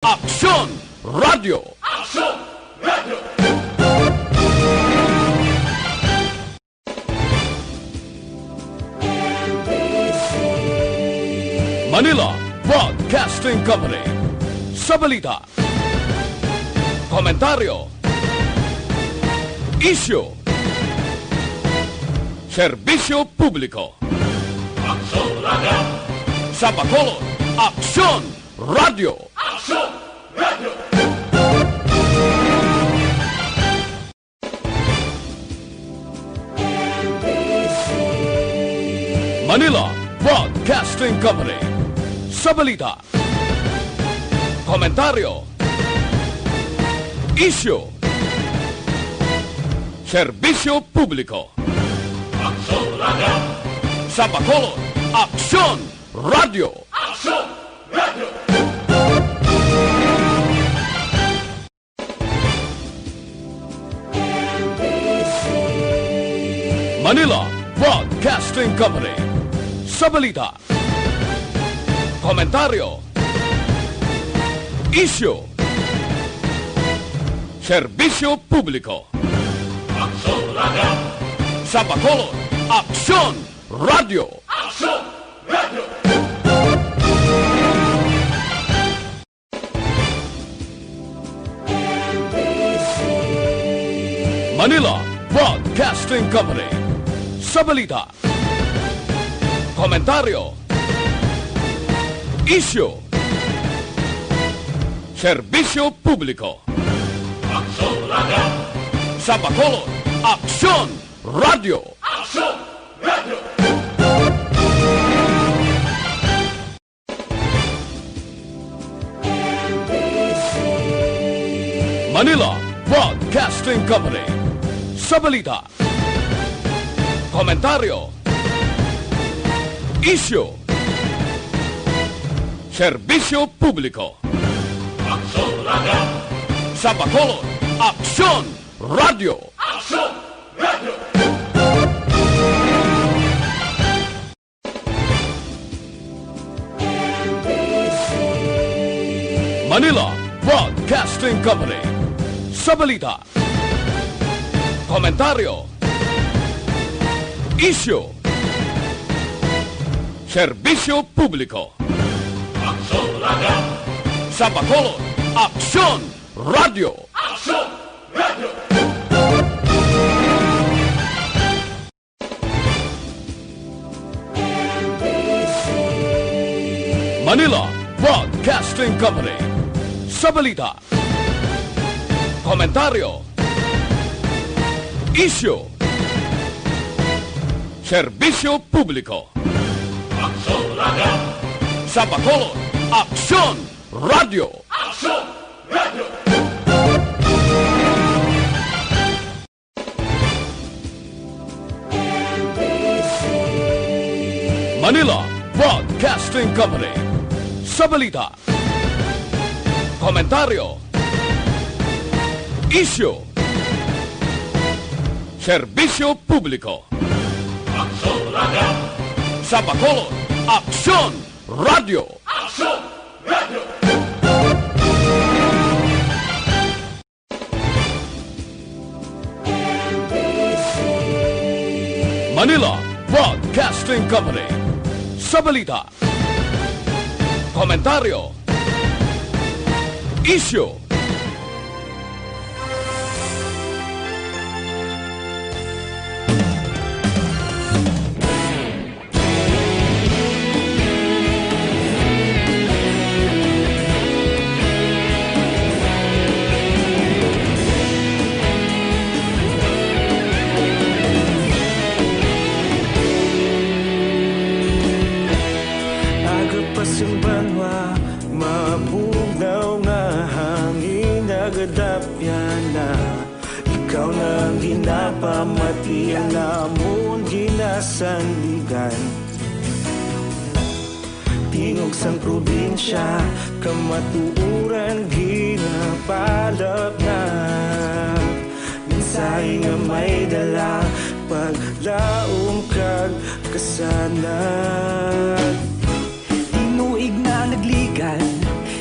Aksyon Radio! Aksyon Radio! Manila Broadcasting Company. Sa balita, komentaryo, isyu, serbisyo publiko. Aksyon Radio! Sa Bacolod, Aksyon Radio! Aksyon Radio! Manila Broadcasting Company. Sa balita, komentaryo, isyu, serbisyo publiko. Aksyon Radio! Sa Bacolod, Aksyon Radio! Aksyon Radio! Manila Broadcasting Company. Sa balita, komentaryo, isyu, serbisyo publiko. Aksyon Radio! Sa Bacolod, Aksyon Radio! Aksyon Radio! Manila Broadcasting Company. Sa balita, komentaryo, isyu, serbisyo publiko. Aksyon Radio! Sa Bacolod, Aksyon Radio! Aksyon Radio! Manila Broadcasting Company. Sa balita, komentaryo, isyu, serbisyo publiko. Aksyon Radio! Sa Bacolod, Aksyon Radio! Aksyon Radio! Manila Broadcasting Company. Sa balita, komentaryo, isyu, serbisyo publiko. Aksyon Radio! Sa Bacolod, Aksyon Radio! Aksyon Radio! Manila Broadcasting Company. Sa balita, komentaryo, isyu, serbisyo publiko. Aksyon Radio! Sa Bacolod, Aksyon Radio! Aksyon Radio! Manila Broadcasting Company. Sa balita, komentaryo, isyu, serbisyo publiko. Aksyon Radio! Sa Bacolod, Aksyon Radio! Aksyon Radio! Manila Broadcasting Company. Sa balita, komentaryo, isyu, Simbanwa, mapunaw nga hangin nagadapyan na. Ikaw nang ginapamati ang namon ginasandigan. Tingog sang probinsya, kamatuuran ginapalap na. Minsay nga may dala, paglaom kag kasanag. Tinuig na nagligan,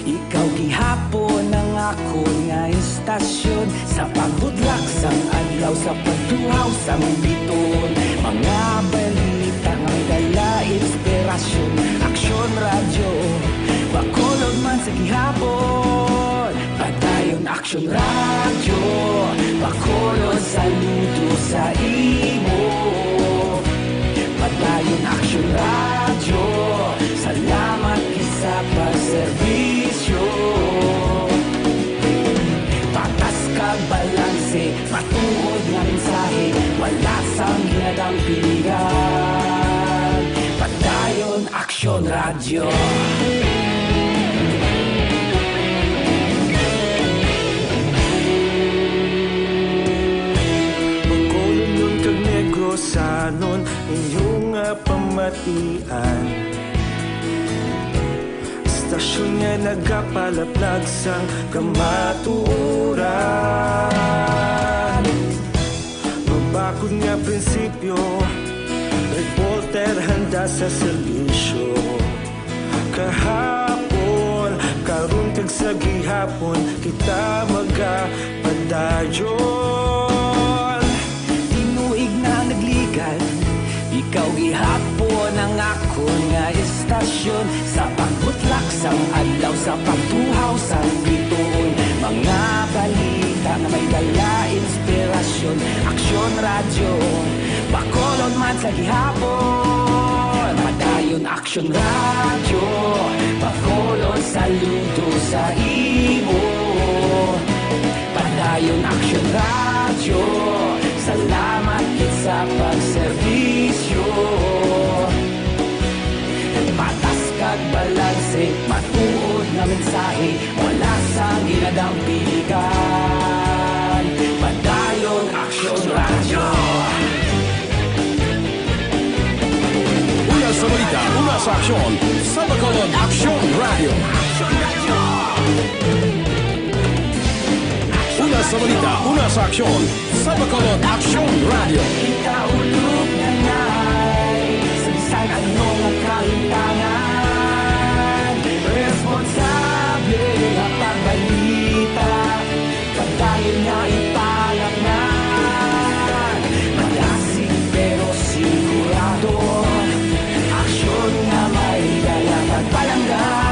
ikaw gihapon akon nga istasyon sa paghudlak sang adlaw sa pagtuhaw sang biton. Mga balita nga dala inspirasyon, aksyon radyo, bakolod man sa gihapon. Padayon aksyon radyo, bakolod saludo sa imo. Padayon aksyon radyo, salamat isa pa serbisyo. Patas kag balanse, matuod nga mensahe, wala sang ginadang pilihan. Padayon aksyon radyo. Bakolod nun kag Negrosanon, inyong pamatian. Stasyon nga nagapalaplag sang kamatuoran. Mabakod nga prinsipyo, reporter handa sa serbisyo. Kahapon, karon kag sa gihapon, kita magapadayon. Tinuig na nagligan, ikaw gihapon ang akon nga istasyon sa pagbutlak sang adlaw sa pagtuhaw sang bituon. Mga balita nga may dala inspirasyon, aksyon radyo, bakolod man sa gihapon. Padayon aksyon radyo, bakolod saludo sa imo. Padayon aksyon radyo, salamat sa pagserbisyo. Patas kag balanse, matuod na mensahe, wala sang ginadang piligan. Padayon aksyon radyo. Una sa balita, una sa aksyon, sa Bacolod Aksyon Radio. Una sa balita, una sa aksyon, sa Bacolod Aksyon Radio. Ikaulog na ngay, sansan anong ang kahintangan. Responsable ang pagbalita, pagdayon na ipanaknan. Malasig pero sigurado, aksyon na may dala pagpalanggan.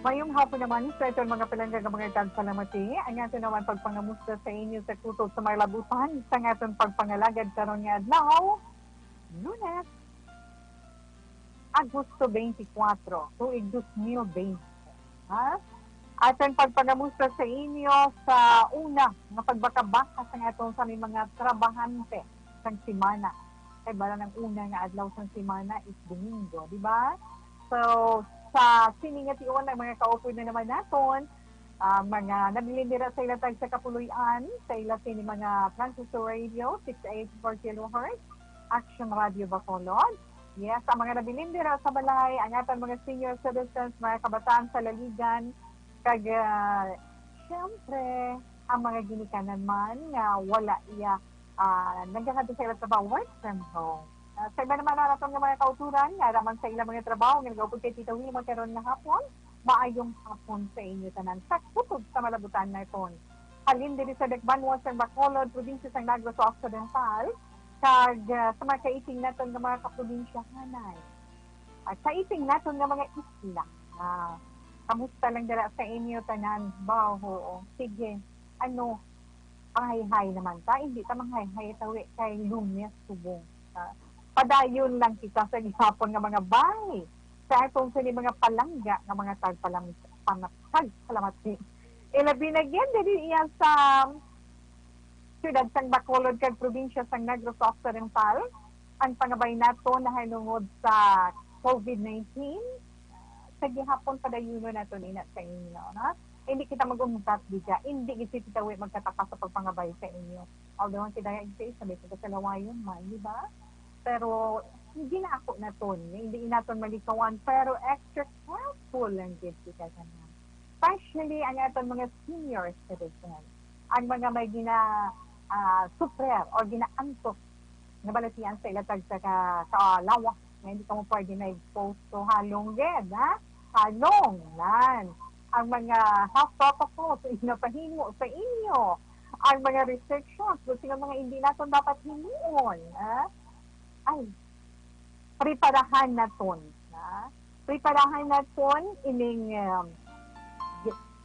Mayong hapon naman sa itong mga palanggang mga tagsalamati. Ang ato naman pagpangamusta sa inyo sa kutob sa mga labutan sa aton pagpangalagad karon nga adlaw. Lunes, Agosto 24, tuig 2020. Ha? Aton pagpangamusta sa inyo sa una nga pagbakabaka sa aton sa mga trabahante sang simana. Kay bala ng una nga adlaw sang simana is Domingo, di ba? So, sa siningatiwan ng mga kaupoy na naman naton, mga nabilindira sa ilang tag sa kapuluyan, sa ilang sini mga Francisco Radio, 684 kHz, Action Radio Bacolod. Yes, ang mga nabilindira sa balay, ang ating mga senior citizens, mga kabataan sa laligan, kag siyempre, ang mga ginikanan man nga wala iya nagkakado sa ilang trabaho, work from home. Sa iba naman natin ng mga kauturan, nga raman sa ilang mga trabaho, nga nagawapod kay Tita Wilma karon na hapon, maayong hapon sa inyo tanan. Sa kutob sa malabutan na ito. Halin din sa Dakbanwa sa Bacolod, probinsya sa Negros Occidental, kag sa mga kaiting natin ng mga kaprobinsyahanay. At sa iting natin ng mga isla, kamusta lang dala sa inyo tanan, baho, sige, ano, panghay-hay naman ta, hindi ta manghay-hay tawi kay Lumias Subong. Padayon lang kita sa gihapon nga mga bahay sa atong sini mga palangga nga mga tagpalamati. Ilabi na gyud dili iya sa siyudad sang Bacolod kag probinsya sang Negros Occidental ang pangabay nato nahanungod sa COVID-19. Sa gihapon padayon nato ina sa inyo, na hindi kita mag-umkat diya, hindi gid kita magkataka sa pagpangabay sa inyo. Although ang kidaya isa sabi ko sa lawayon man, di ba? Pero hindi na ako na ton, hindi naton malikawan, pero extra careful lang din kita kanang. Especially ang aton mga senior citizens, ang mga may super or ginaantos na balatian sa ilatag sa kaalawas na hindi ka mo pwede na expose to halong ged, ha? Halong, lan. Ang mga health protocols na pahimo sa inyo, ang mga restrictions, kung sino mga hindi natin dapat himuon, ha? Ay, preparahan naton, ha? Preparahan naton ining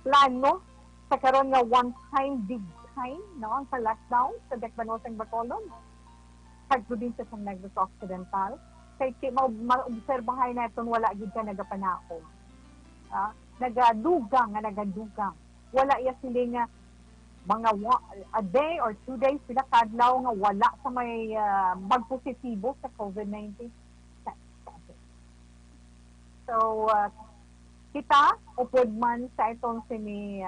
plano sa karon nga one time, big time, no? Ang sa lockdown sa Dekbanosang Bacolod, sa probinsya sa Negros Occidental, kay maobserbahay naton wala gid ka nagapanahon. Nagadugang. Wala iya sila nga mga a day or 2 days sila kadlaw nga wala sa may magpositibo sa COVID-19. So, kita, upod man sa itong sini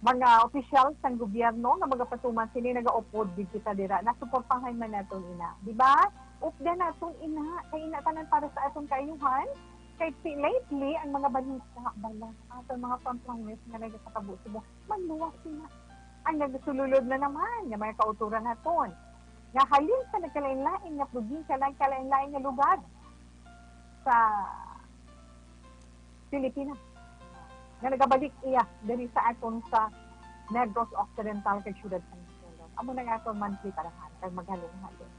mga officials ng gobyerno na magapatuman sini nag-upod din kita dira. Nasuportahan man naton ina. Di ba? Upda naton ina. Kay ina tanan para sa atong kayuhan. Kay lately, ang mga balita, atong mga frontliners nga nagkakabot-subo, magluwas sila. Ang nagsululod na naman, yung mga kauturan naton. Nga halin sa nagkalain-lain nga probinsya, nagkalain-lain nga lugar sa Pilipinas. Nga nagabalik iya dari sa aton sa Negros Occidental kay Ciudad San Miguel. Amo na nga aton monthly parahan kay maghalong-halong.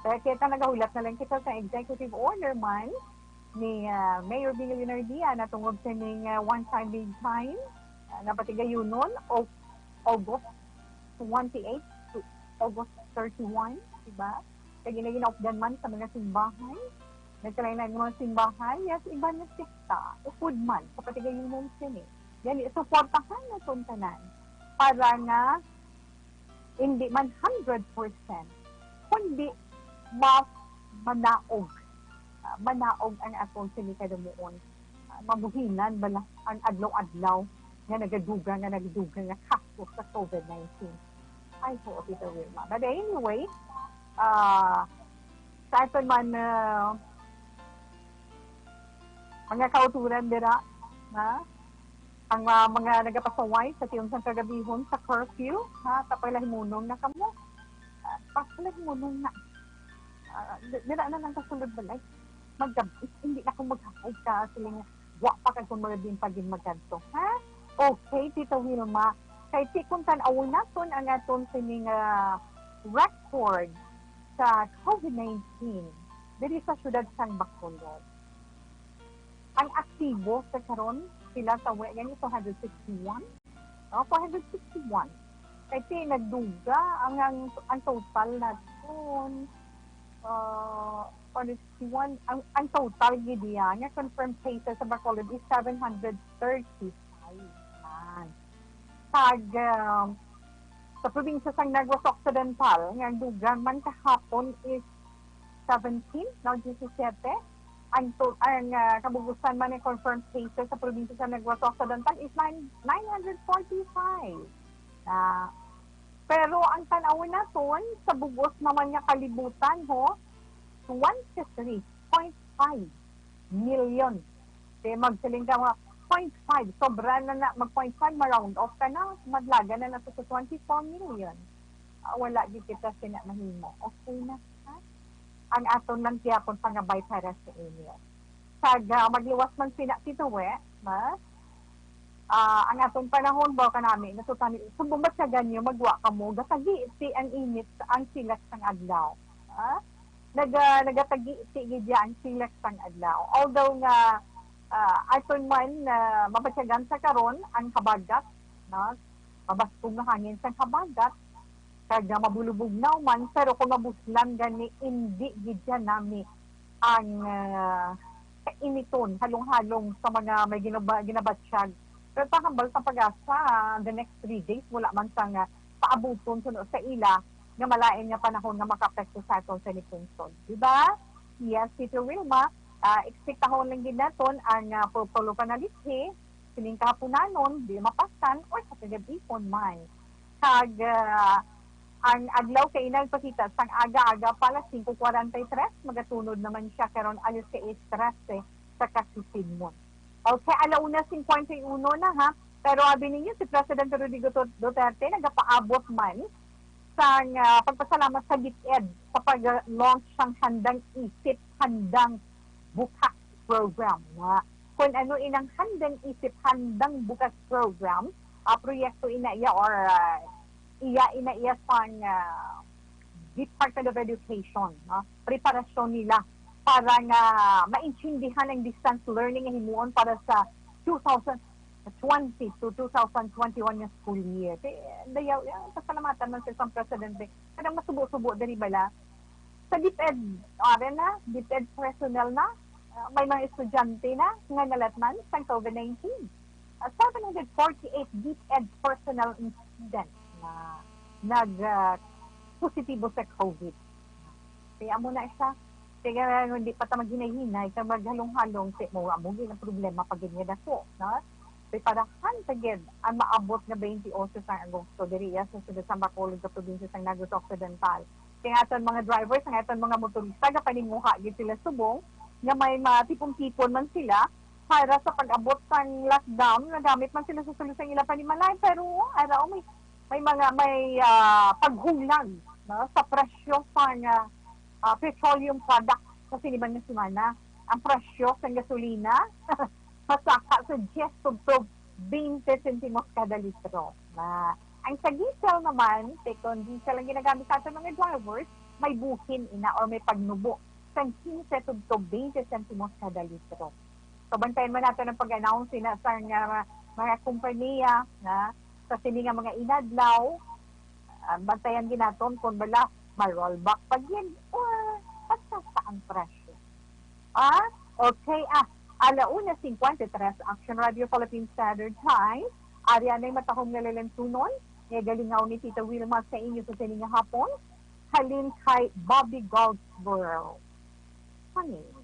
Kaya kita nagahulat na lang kita sa executive order man ni Mayor Bingo Leonardia na tungod sa ning one time big time na patigayunon o August 28 to August 31, diba? Kaya ginaginaupdan man sa mga simbahan. Nagkalain ng mga simbahan, yes, iba na sikta, upod man, sa patigayunon sini. Yan, supportahan na itong tanan para nga hindi man 100%, kundi manaog ang atong sinikadamuon. Mabuhinan bala ang adlaw-adlaw nga nagaduga nga kaso sa COVID-19. Ay po, Tita Wilma. But anyway, sa aton man mga kauturan dira, ang mga nagapasaway sa tiyong sang kagabihon sa curfew, kapag lahimunong na kamo. Lahimunong na. Dira na lang kasulod balay. Hindi na akong maghapay ka sila nga wa pa kag kung magabing pagin magkanto. Ha? Okay, Tita Wilma. Kay tikong tan-awon naton ang aton sining record sa COVID-19 diri sa siyudad sang Bacolod. Ang aktibo sa karon sila sa yan 261. 461. Kay nagduga ang total naton 461 ang total gid nga confirmed cases sa Bacolod is 735. Tag sa probinsya sang Negros Occidental nga dugang man kahapon is 17, now 17. Ang kabubusan man ng confirmed cases sa probinsya sa Negros Occidental is 945. Pero ang tanawin naton sa bugos naman nga kalibutan 23.5 million. Kaya magsiling ka mga 0.5. Sobra na mag-0.5, ma-round off ka na. Madlaga na na sa 24 million. Wala di kita sinamahimo. Okay na. Ang aton lang tiyapon pangabay para sa inyo. Magliwas man sinakituwe, ang aton panahon ba ka namin, natutani, sumbumat sa ganyo, magwa ka mo, gatagi iti ang init ang silas ng adlaw. Nagatagi-iti gidya ang silas ng adlaw. Although nga, aton man, mapatyagan sa karon ang kabagat, mabastong na hangin sa kabagat, kaya mabulubog na man, pero kung mabuslan gani, hindi gidya nami ang kainiton, halong-halong sa mga may ginabatsyag. Pero pakambal sa pag-asa, the next 3 days, wala man sang paabuton sa ila nga malain nga panahon nga makapekto sa aton sa Nipungson. Diba? Yes, Tito Wilma, ekspektahon lang din naton ang pulpulo panalithi, sining kapunanon, di mapasan, or sa kagabipon man. ang adlaw kay nagpakita sang aga-aga pala 5:43 magatunod naman siya karon alas 6:13 sa kasusidmon. Okay, 1:51 na ha. Pero abi ninyo si President Rodrigo Duterte nagapaabot man sang pagpasalamat sa DepEd sa pag-launch sang Handang Isip, Handang Bukas program. Kung ano inang Handang Isip, Handang Bukas program, proyekto inaiya or inaiya sang Department of Education. Preparasyon nila para nga maintindihan ang distance learning na himuon para sa 2020 to 2021 na school year. Dayaw, pasalamatan man sa isang presidente. Kadang masubo-subo dari bala. Sa DepEd, DepEd personnel na, may mga estudyante na nga nalatman sa COVID-19. 748 DepEd personnel incident na nag-positibo sa COVID. Kaya mo na isa, kaya hindi pa ta maghinahinay, kaya maghalong-halong, mo ang problema pag ganyan ako. Preparahan tagid ang maabot na 28 sa Agosto diriya sa sa Bacolod sa probinsya sa Negros Occidental. Kaya aton mga drivers, ang aton mga motorista gapaninguha gid sila subong nga may matipon-tipon man sila para sa pag-abot sang lockdown nagamit man sila sa solusyon ila panimalay pero araw may paghulag sa presyo sang petroleum products sa siniban nga semana. Ang presyo sa gasolina masaka sa 10 to 20 centimos kada litro. Ang sa diesel naman, kung diesel ang ginagamit sa ating mga drivers, may buhin ina or may pagnubo sa 15 to 20 centimos kada litro. So, bantayan mo natin ang pag-announce na sa mga kumpanya na sa sininga mga inadlaw, bantayan din natin kung bala ma-rollback pag yan or basta ang presyo. Okay, 1:53 Action Radio Philippine Standard Time. Arya na yung matahong nalalansunon. Galingaw ni Tita Wilma sa inyo sa sininga hapon. Halin kay Bobby Goldsboro. Hangin.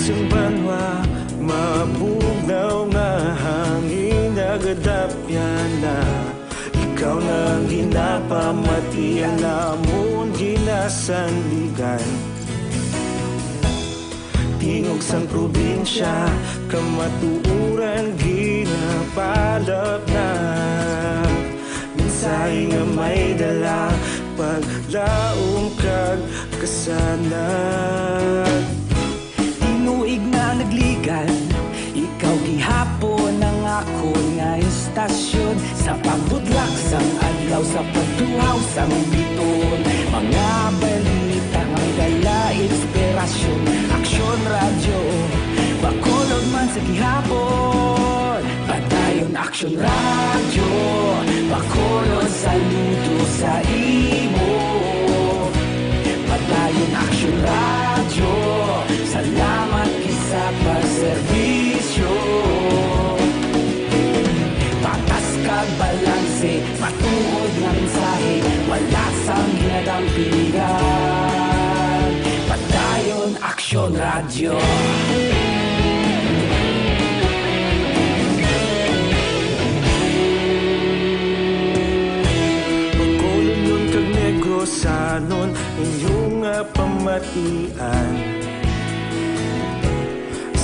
Yung banwa, mabugnaw nga hangin nagadapyan na ikaw nang ginapamatian namon ginasanligan tingog sang probinsya kamatuuran ginapalap na minsay nga may dala paglaom kag kasanag Nuig na nagligan, ikaw gihapon ang ako nga istasyon sa pagbudlak sang adlaw sa pagtuhaw sang biton mga balita nga dala inspirasyon Aksyon Radio Bacolod man sa gihapon padayon Aksyon Radio Bacolod saludo sa imo padayon Aksyon Radio salamat sa pagserbisyo patas kag balanse patuod nga mensahe wala sang ginadampigan padayon Aksyon Radio Bacolod nun kag Negros anon inyong pamatian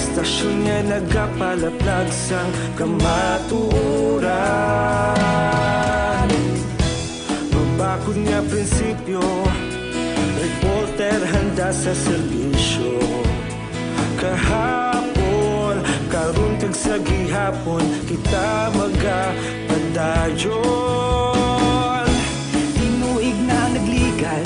Stasyon nga nagapalaplag sang kamatuuran Mabakod nga prinsipyo Reporter handa sa serbisyo Kahapon, karon kag sa gihapon Kita magapadayon Tinuig na nagligan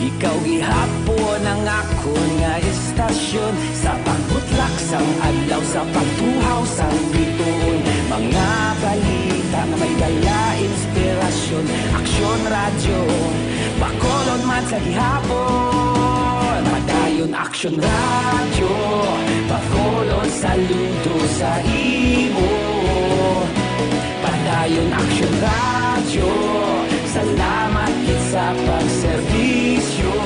ikaw gihapon ang ako nga istasyon sa pagbutlak sang adlaw sa pagtuhaw sang biton mga balita na may dala inspirasyon Aksyon Radio Bacolod man sa gihapon padayon Padayon Action Radio, Bacolod saludo sa imo. Padayon Action Radio, salamat gid sa pagserbisyo.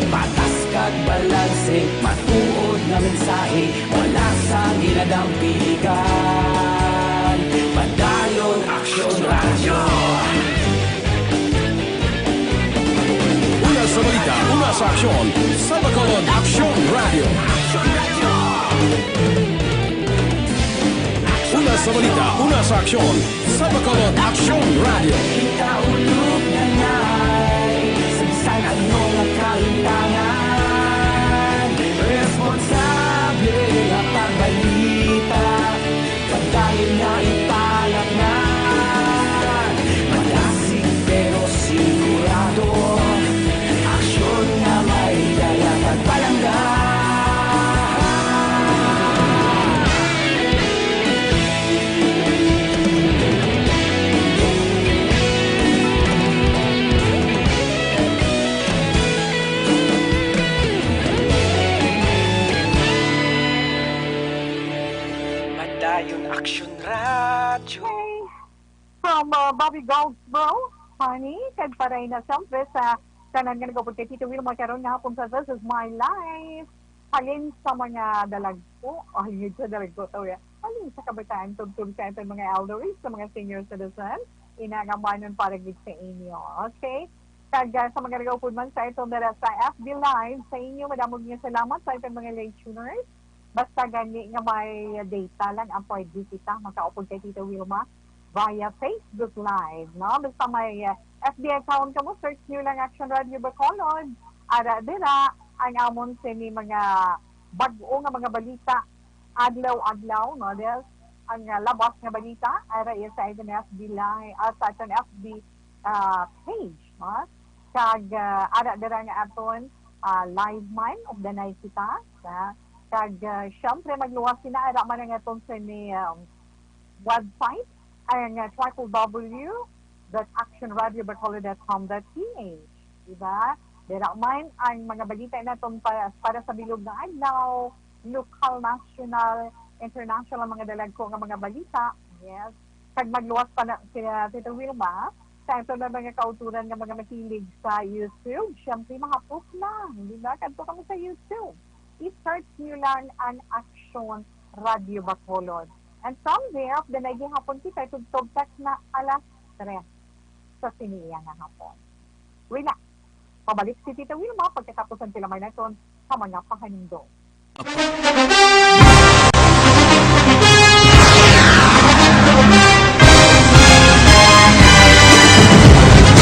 Patas kag balanse, matuod na mensahe, wala sa ginadampigan. Padayon Action Radio. Una sa balita, una sa aksyon, sa Bacolod Action Radio. Una sa balita, una sa aksyon, sa Bacolod Action Radio. Ikaulog na ngay, sansan ang mga kalintangan. Responsable na pagbalita, pagdayon na ipalat na. Malasig pero sigurado, aksyon na may dala pagpalangga. Padayon Action Radio. From Bobby Goldsboro, honey, kag paray na siyempre sa kanan nga nagapod kay Tito Will makaroon nga hapon sa This Is My Life. Halin sa mga dalagpo, halin sa dalagpo to ya. Halin sa kabataan, tugtog sa itong mga elderly, sa mga senior citizens, inangamanon para gid sa inyo. Okay? Kag sa mga nagapod man sa itong sa FB Live, sa inyo, madamog niyo salamat sa itong mga late tuners. Basta gani nga may data lang ang pwede kita makaupod kay Tita Wilma via Facebook Live, no? Basta may FB account ka mo, search nyo lang Action Radio Bacolod. Ara dira ang amon sini mga bag-o nga mga balita adlaw-adlaw, no? Des ang labas nga balita ara iya sa itong FB Live sa itong FB page, no? Kag ara dira nga aton live mind of the night kita, kag syempre magluwas sina ara man nga aton sa ni website ang www.actionradiobacolod.com.ph, diba? Dira man ang mga balita naton para sa bilog ng adlaw, local, national, international mga dalagko nga mga balita. Yes. Kag magluwas pa na sila Tito Wilma, sa ito na mga kauturan nga mga mahilig sa YouTube, syempre mga post lang, diba? Kanto kami sa YouTube. I-search nyo lang ang Action Radio Bacolod. And from there, the hapon kita, tugtog text na alas 3 sa siniya nga hapon. Wala. Pabalik si Tita Wilma pagkatapos ang tilamay na ito sa mga pahanindong.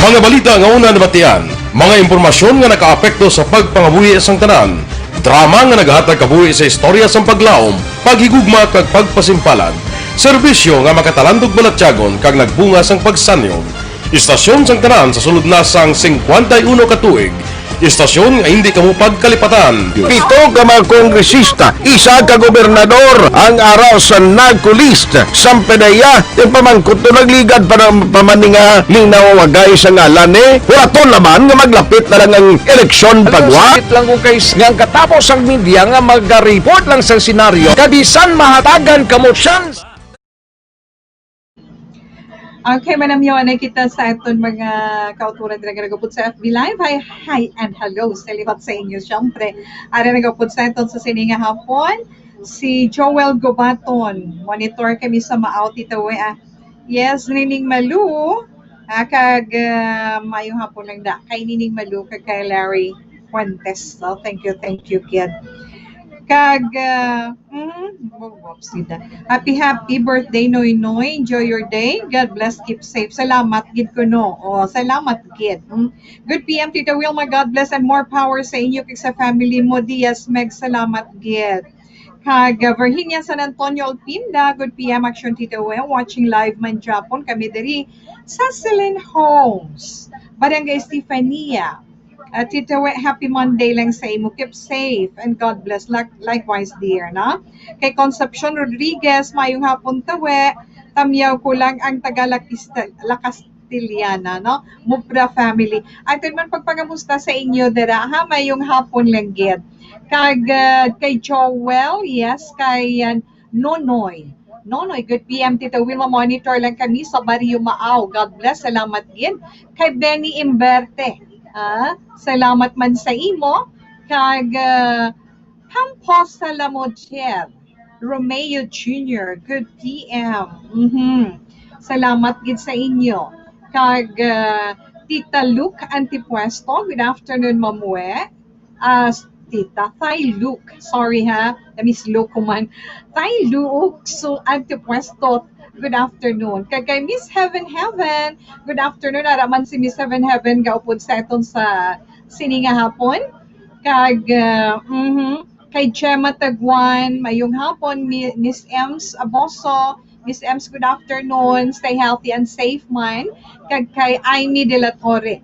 Mga balita nga una nabatian, mga impormasyon nga nakaapekto sa pagpangabuhi sang tanan, drama nga naghatag kabuhi sa istorya sang paglaom, paghigugma kag pagpasimpalan, serbisyo nga makatalandog balatyagon kag nagbunga sang pagsanyog, istasyon sang tanan sa sulod na sang 51 ka tuig, istasyon nga hindi kamo pagkalipatan. 7 ka mga kongresista, 1 ka gobernador ang araw sa nagkulist sa pedaya yung pamangkot to nagligad para pamaninga linaw wagay sa ngalan walaton naman nga maglapit na lang ang eleksyon pagwa lang kung kay nga katapos ang media nga mag-report lang sa senaryo kabisan mahatagan kamo chance. Okay, Madam Yoana, kita sa aton mga kauturan na nagapod sa FB Live. Hi and hello. Salibat sa inyo, syempre. Ara nagapod sa aton sa sininga hapon, si Joel Gobaton. Monitor kami sa Maaw, Tita We. Yes, Nining Malu. Kag mayong hapon lang da. Kay Nining Malu, kag kay Larry Fuentes. So, thank you, kid. Kag, happy birthday, Noy Noy. Enjoy your day. God bless, keep safe. Salamat, gid ko no. Oh, salamat, gid. Good PM, Tita Wilma. God bless and more power sa inyo kag sa family mo. Diaz Meg, salamat, gid. Kag, Virginia San Antonio Alpinda. Good PM, Action Tita Wilma. Watching live man Japon. Kami diri sa Celine Homes. Barangay Estefania. Tita We, happy Monday lang sa imo. Keep safe and God bless. Likewise, dear, na? Kay Concepcion Rodriguez, mayong hapon tawe. Tamyaw ko lang ang Castellana, no? Mupra family. At man pagpagamusta sa inyo dira ha mayong hapon lang gid. Kag kay Joel, yes, kay Nonoy. Nonoy, good PM, Tita Wilma, monitor lang kami sa Barrio Maaw. God bless, salamat din. Kay Benny Imberte, salamat man sa imo. Kag Campos Salamodier, Romeo Jr., good PM. Salamat gid sa inyo. Kag Tita Luke Antipuesto, good afternoon, Mamue. Tita Thay Luke, sorry ha, na-miss Luke ko man. Thay Luke, so Antipuesto, good afternoon. Kay Miss Heaven, good afternoon. Araman si Miss Heaven, gaupod sa itong sa sininga hapon. Kag, kay Gemma Tagwan, mayong hapon, Miss Ems Aboso. Miss Ems, good afternoon. Stay healthy and safe man. Kag kay Aimee de la Torre.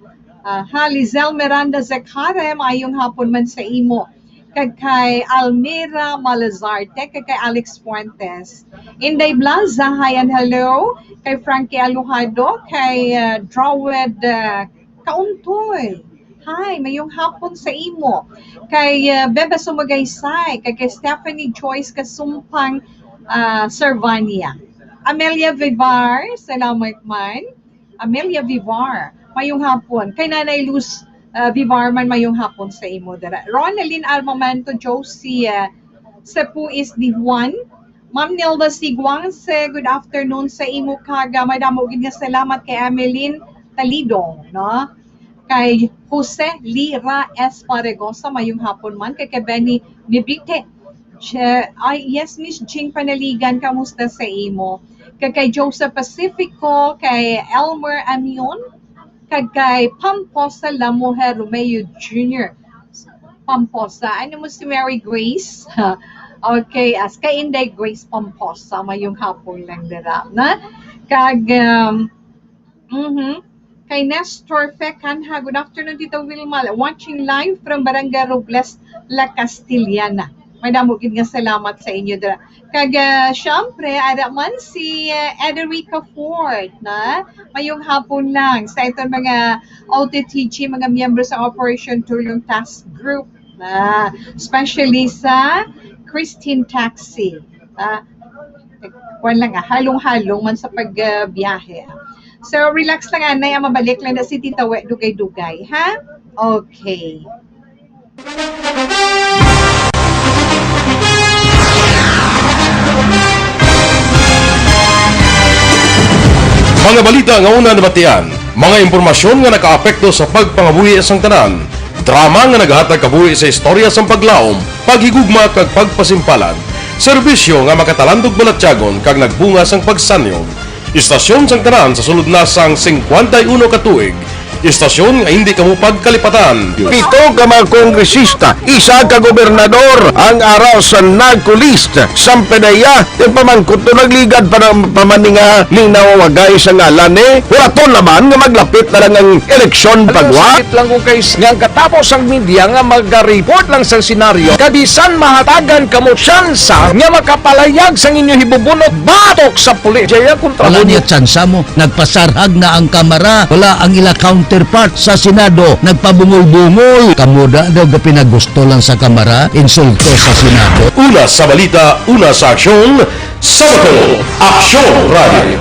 Lizel Miranda Zakare, mayong hapon man sa imo. Kag kay Almira Malazarte, kag kay Alex Fuentes. Inday Blaza, hi and hello. Kay Frankie Alujado, kay Drawed Kauntoy. Hi, mayong hapon sa imo. Kay Beba Sumagaysay, kay Stephanie Joyce Kasumpang Servania. Amelia Vivar, salamat man. Amelia Vivar, mayong hapon. Kay Nanay Luz Vivar man mayong hapon sa imo dara. Ronaldine Armamento, Josie Sepu is the one. Ma'am Nilda Sigwangse, good afternoon sa imo kaga. Madamo gid nga salamat kay Ameline Talidong, no? Kay Jose Lira Esparegosa, mayong hapon man. Kay Benny Nibite. Yes, Miss Jing Panaligan, kamusta sa imo? Kay Joseph Pacifico, kay Elmer Amion, kay Pamposa La Mujer Romeo Jr. Pamposa, ano mo si Mary Grace? Okay, as kay Inday Grace Pamposa, mayong hapon lang dira, na? Kag, kay Nestor Fecanha, good afternoon, Tito Wilma, watching live from Barangay Robles, La Castellana. Madamo gid nga salamat sa inyo dira. Kag syempre ada man si Ederica Ford na mayong hapon lang sa itong mga OTTG, mga miyembro sa Operation Tulong Task Group na especially sa Christine Taxi. Kwan lang halong-halong man sa pagbiyahe. So relax lang anay, mabalik lang na si Tita We dugay-dugay, ha? Okay. Mga balita nga una nabatian, mga impormasyon nga nakaapekto sa pagpangabuhi sang tanan, drama nga naghatag kabuhi sa istorya sang paglaom, paghigugma kag pagpasimpalan, serbisyo nga makatalandog balatyagon kag nagbunga sang pagsanyog, istasyon sang tanan sa sulod na sang 51 ka tuig, istasyon nga hindi kamo pagkalipatan. Pito ka mga kongresista, isa ka gobernador ang araw sa nagkulist Sampedaya yung pamangkot to nagligad para pamaninga ning nawawagay sa ngalan wala to naman nga maglapit na lang ang eleksyon pagwa. Sakit lang kung kayo nga katapos ang media nga mag-report lang sa senaryo kabisan mahatagan kamo tsansa nga makapalayag sa inyo hibubunot batok sa pulis. Jaya kontra Wala niya tsansa mo. Nagpasarhag na ang kamera. Wala ang ila counterpart sa Senado. Nagpabungol-bungol. Kamuda daw ga pinagusto lang sa kamera. Insulto sa Senado. Una sa balita, una sa aksyon, Sabado, Aksyon Radio.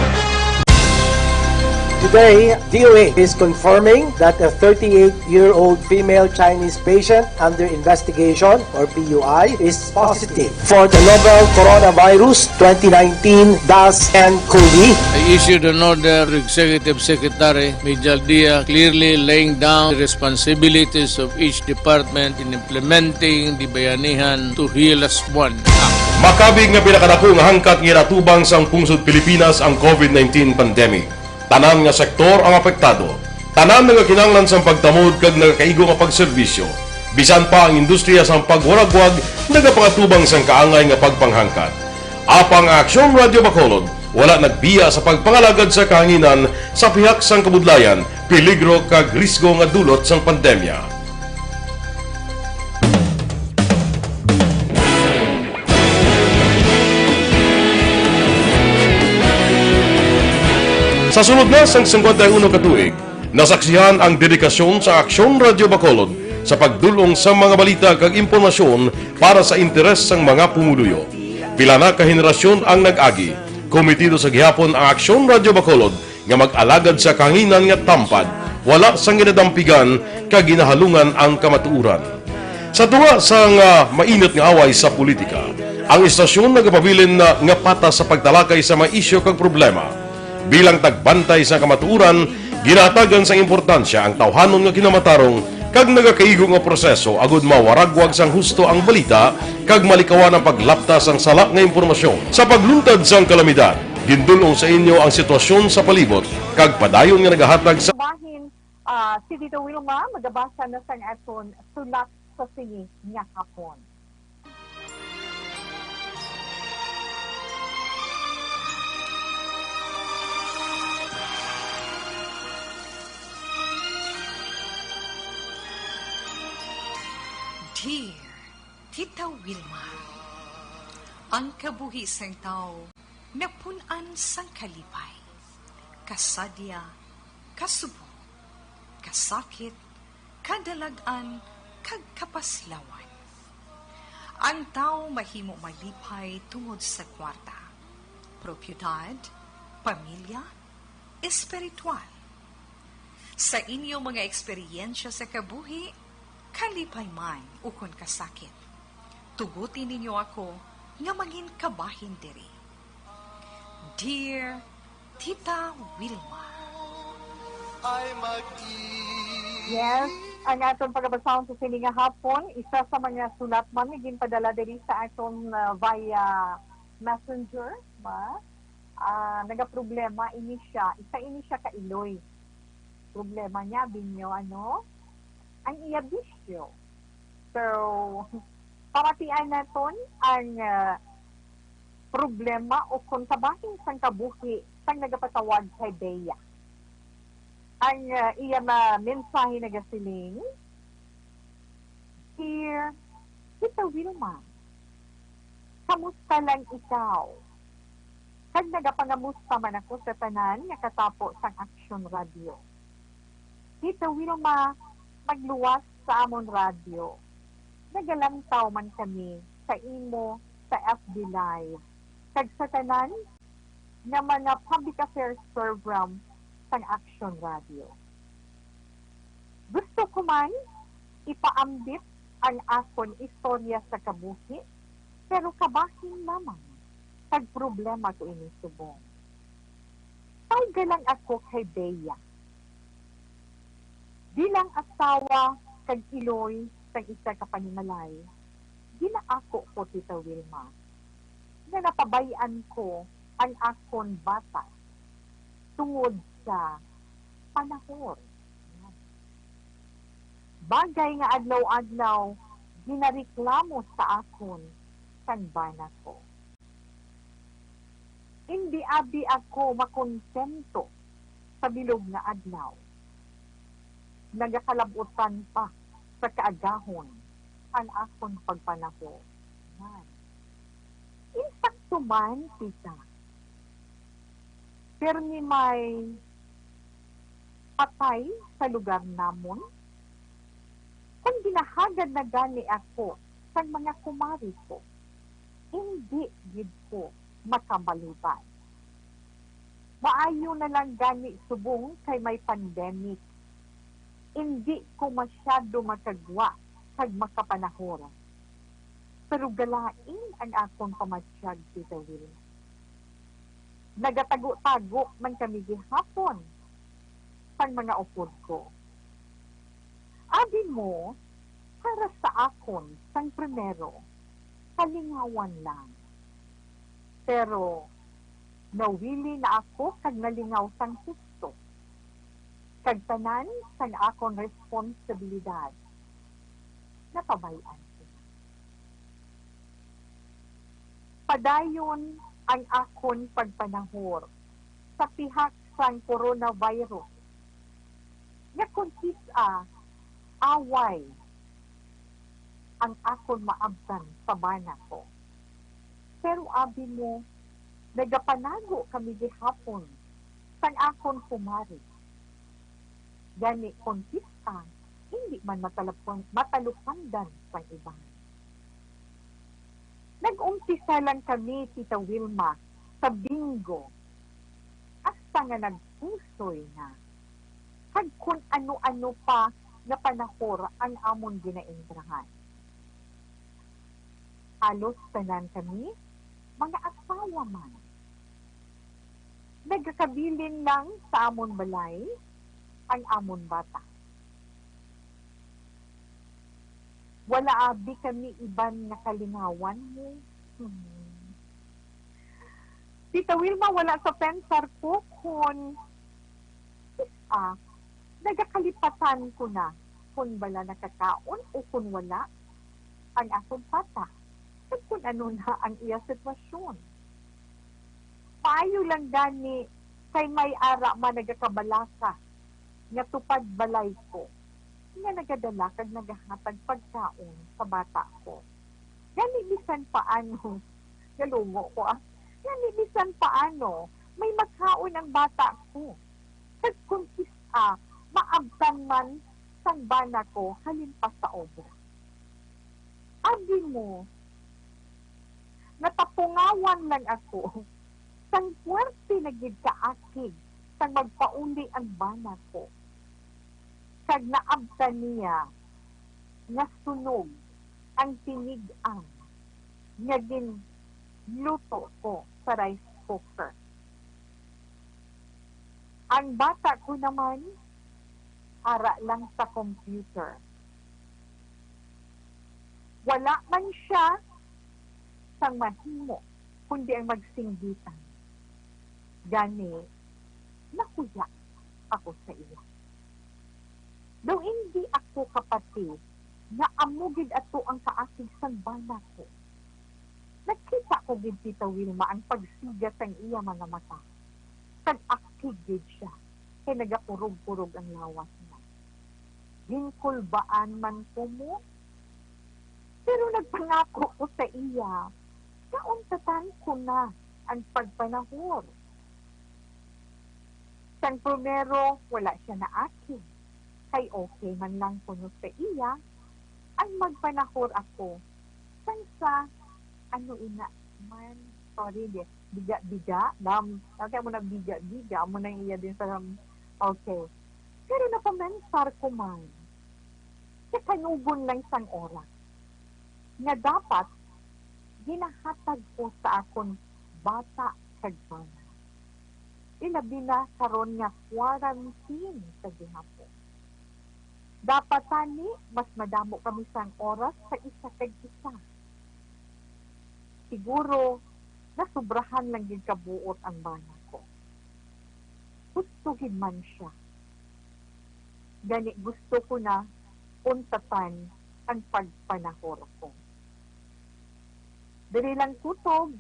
Today, DOA is confirming that a 38-year-old female Chinese patient under investigation, or PUI, is positive for the novel coronavirus 2019-10-CoV. I issued an order to Executive Secretary Major Dia clearly laying down the responsibilities of each department in implementing the Bayanihan to Heal as One Act. Makabig nga pinakadako nga hangkat nga natubang sang pungsod Pilipinas ang COVID-19 pandemic. Tanan nga sektor ang apektado. Tanan nga kinahanglan sang pagtamod kag nagakaigo nga pagserbisyo. Bisan pa ang industriya sang pagwaragwag nagapangatubang sang kaangay nga pagpanghangkat. Apang Aksyon Radio Bacolod wala nagbiya sa pagpangalagad sa kahanginan sa pihak sang kabudlayan, peligro kag risgo nga dulot sang pandemya. Sa sunod na sang 51 katuig, nasaksihan ang dedikasyon sa Aksyon Radio Bacolod sa pagdulong sa mga balita kag impormasyon para sa interes sang mga pumuluyo. Pila na ka henerasyon ang nag-agi, komitido sa gihapon ang Aksyon Radio Bacolod nga mag-alagad sa kanginan nga tampad, wala sang ginadampigan kag ginahalungan ang kamatuuran. Sa tunga sang mainit nga away sa politika, ang istasyon nagapabilin na nga pata sa pagtalakay sa mga isyu kag problema. Bilang tagbantay sa kamatuuran, ginatagan sa importansya ang tawhanon nga kinamatarong kag nagakaigo nga proseso agud mawaragwag sang husto ang balita kag malikawan ang paglaptas ang sala nga impormasyon. Sa pagluntad sang kalamidad, gindulong sa inyo ang sitwasyon sa palibot kag padayon nga nagahatag sa Bahin, si Tito Wilma, magabasa na sang aton sulat sa singing nga hapon. Dear Tita Wilma, ang kabuhi sang tao napunan sang kalipay, kasadya, kasubo, kasakit, kadalagan, kag kapaslawan. Ang tao mahimo malipay tungod sa kwarta, propiedad, pamilya, espiritual. Sa inyo mga eksperyensya sa kabuhi, kalipay man ukon kasakit. Tugutin ninyo ako nga mangin kabahin diri. Dear Tita Wilma. Yes, ang aton pagabasahon sa sining nga hapon, isa sa mga sulat man higin padala diri sa aton via messenger, nagaproblema ini siya, isa ka iloy. Problema niya binyo ang iya bisyo. So, pamatian naton ang problema o kung kabahin sang kabuhi sang nagapatawag kay Bea. Ang iya na mensahe nagasiling, Dear Tita Wilma, kamusta lang ikaw? Kag nagapangamusta man ako sa tanan nga katapo sang Aksyon Radio. Tita Wilma, magluwas sa amon radyo. Nagalantaw man kami sa imo sa FB Live. Kag sa tanan nga mga public affairs program sang Aksyon Radio. Gusto ko man ipaambit ang akon istorya sa kabuhi, pero kabahin lamang. Kag problema ko ini subong. Tawag lang ako kay Bea. Bilang asawa kag iloy sa isa ka panimalay, ginaako ko Tita Wilma, na napabayan ko ang akon bata tungod sa panahon. Bagay nga adlaw-adlaw, ginareklamo sa akon sang bana ko. Hindi abi ako makontento sa bilog nga adlaw. Nagakalabutan pa sa kaagahon ang akong pagpanahon. Insakto man, tita. Pero ni may patay sa lugar namon, kung ginahagad na gani ako sa mga kumari ko, hindi gid ko makabalibay. Maayo na lang gani subong kay may pandemic. Hindi ko masyado makagwa kag makapanahon. Pero galain ang akong pamasyag, Tita Wilma. Nagatago-tago man kami gihapon sang mga upod ko. Abi mo, para sa akon sang primero, kalingawan lang. Pero nawili na ako kag nalingaw sang husto. Kag tanan sang akong responsibilidad, napabayan ko. Padayon ang akong pagpanahor sa pihak sang coronavirus. Nga konsisa away ang akong maabtan sa bana ko. Pero abi mo, nagapanago kami gihapon sang akon kumari. Gani kontista, hindi man matalupandan sa iba. Nag-umpisa lang kami, Tita Wilma, sa bingo. Hasta nga nagpusoy na. Kag kung ano-ano pa na panahor ang amon ginaindrahan. Halos tanan kami, mga asawa man. Nagkakabilin lang sa amon balay ang amon bata. Wala abi kami iban na kalingawan mo. Tita Wilma, wala sa pensar ko kung nagakalipatan ko na kung bala nakakaon o kung wala ang akong bata. At kung ano na ang iya sitwasyon. Payo lang gani kay may ara man nagakabalaka nga tupad balay ko nga nagadala kag nagahatag pagkaon sa bata ko. Gani bisan paano, galungo ko gani bisan paano, may magkaon ang bata ko. Kag kung maabtan man sang bana ko halin pa sa obra. Abi mo, natapungawan lang ako sang puwerte na gid kaakig sang magpauli ang bana ko. Kag naabtan niya nga sunog ang tinigang nga ginluto ko sa rice cooker. Ang bata ko naman, ara lang sa computer. Wala man siya sang mahimo, kundi ang magsinggitan. Gani, nakuya ako sa iya. Daw hindi ako kapatid na amugid ato ang kaakig sang bana ko. Nakita ko gid, Tita Wilma, ang pagsigat ang iya mga mata. Kag-akig gid siya, kay nagapurog-purog ang lawas niya. Ginkulbaan man ko mo, pero nagpangako ko sa iya, kauntatan ko na ang pagpanahor. Sang primero, wala siya na akig. Kay okay man lang kuno sa iya, ang magpanahor ako. Sang sa, man, sorry, biga-biga, okay mo na biga-biga, mo na iya din sa, okay. Pero napamensar ko man, sa kanugon lang sang oras, nga dapat, ginahatag ko sa akon bata kag bana. Ilabi na karon nga quarantine sa gihapon. Dapat tani, mas madamo kami sang oras sa isa kag isa. Siguro, nasubrahan lang gid kabuot ang bana ko. Gusto gid man siya. Gani gusto ko na untatan ang pagpanahor ko. Dili lang kutob,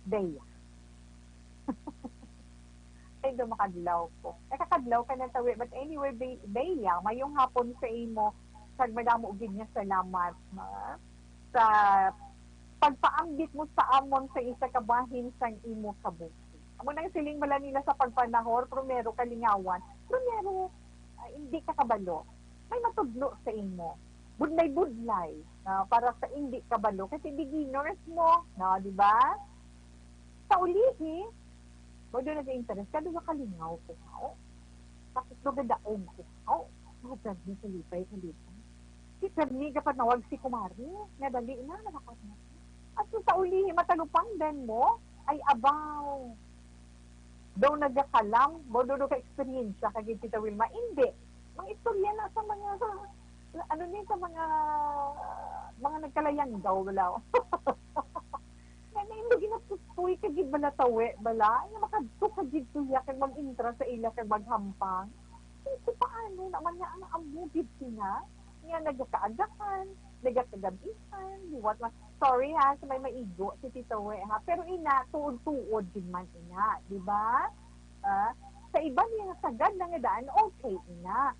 Deya. Ay, makadlaw ko. Nakakadlaw ka na tawi. But anyway, Deya, mayong hapon sa imo, kag madamo gid nga salamat sa pagpaambit mo sa amon sa isa ka bahin sang imo kabuhi. Amo nang siling bala nila sa pagpanahor, primero kalingawan, primero hindi ka kabalo. May matudlo sa imo. Budlay-budlay para sa hindi kabalo kasi beginners mo, no, di ba? Sa ulihi, mo doon nag-interest ka, doon kalingaw ko kao. Tapos doon gadaog ko kao. Mga perni sa lipay. Si perni kapag nawag si Kumari, nadali na, nakakat na. At sa ulihi, matalupang din mo, ay abaw. Doon nagkakalam, mo doon ka-experience siya, kagin Tita Wilma. Hindi. Mga istorya na sa mga, sa mga nagkalayang daw, balaw. Kaya hindi ginatutoy kagid bala tawe, bala. Ay, makadto kagid tuya kag mag-intra sa ila kag maghampang. Ito paano naman nga ang amugid sina? Nga nagkakaagakan, nagkakagabihan, what man. Sorry ha, sa may maigo si Tita We ha. Pero ina, tuod-tuod din man ina, di ba? Sa iba niya sagad na nga daan, okay ina.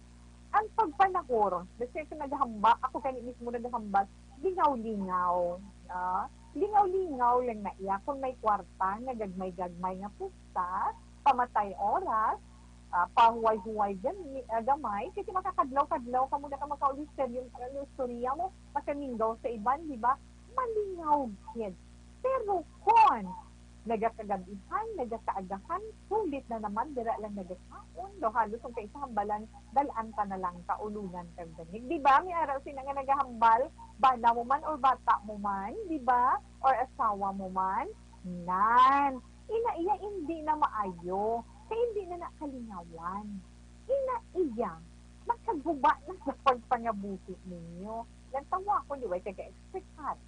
Ang pagpanahor, kasi naghahamba, ako kanina mismo naghahambal, lingaw-lingaw. Lingaw-lingaw lang na iya. Kung may kwarta, nagagmay-gagmay nga pusta, pamatay oras, pahuway-huway gamay, kasi makakadlaw-kadlaw ka muna ka makaulister yung istorya mo, makamingaw sa iban, di ba? Malingaw, kid. Pero kung nagakagabihan, nagakaagahan, sulit na naman, dira lang nagakaon, do halos kung kaisa hambalan, dalaan ka na lang, kaulunan ka ganig. Di ba? May araw sila nga naghahambal, bana mo man or bata mo man, di ba? Or asawa mo man, nan. Ina-iya hindi na maayo, kaya hindi na nakalingawan. Ina-iya, makaguba na sa pagpangabuti ninyo. Lantawa ko, di ba, kaya-expectat.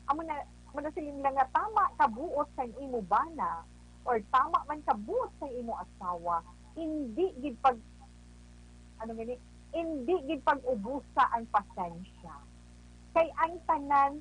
Amo na siling lang nga tama kabuot sa imo bana or tama man kabuot sa imo asawa, hindi gid pag hindi gid pag-ubusa ang pasensya. Kay ang tanan